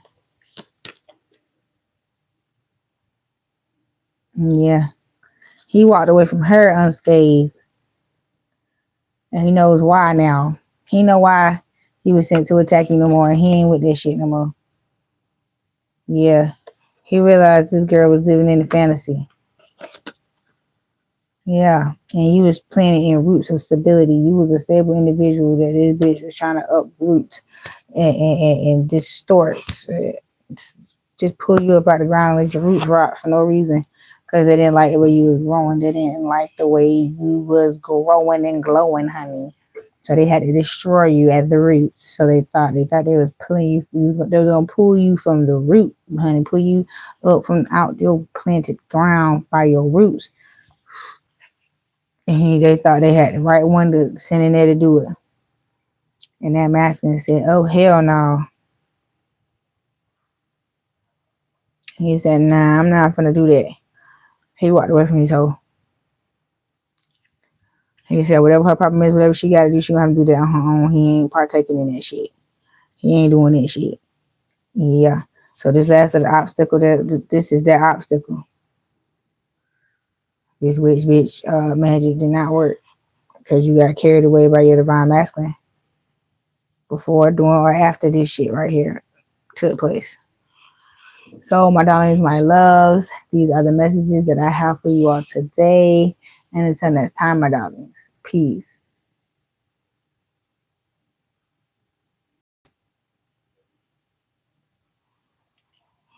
Yeah. He walked away from her unscathed. And he knows why now. He know why he was sent to attack you no more and he ain't with that shit no more. Yeah. He realized this girl was living in a fantasy. Yeah. And you was planted in roots of stability. You was a stable individual that this bitch was trying to uproot and distort. Just pull you up out the ground and let your roots rot for no reason. Because they didn't like the way you was growing. They didn't like the way you was growing and glowing, honey. So they had to destroy you at the roots. So they thought they was pulling you. They were gonna pull you from the root, honey. Pull you up from out your planted ground by your roots. And they thought they had the right one to send in there to do it. And that masculine said, "Oh hell no." He said, "Nah, I'm not gonna do that." He walked away from his hoe. He said, whatever her problem is, whatever she gotta do, she gonna have to do that on her own. He ain't partaking in that shit. He ain't doing that shit. Yeah. So this last of the obstacle, this is that obstacle. This witch bitch magic did not work because you got carried away by your divine masculine before, during, or after this shit right here took place. So my darlings, my loves, these are the messages that I have for you all today. And until next time, my darlings, peace.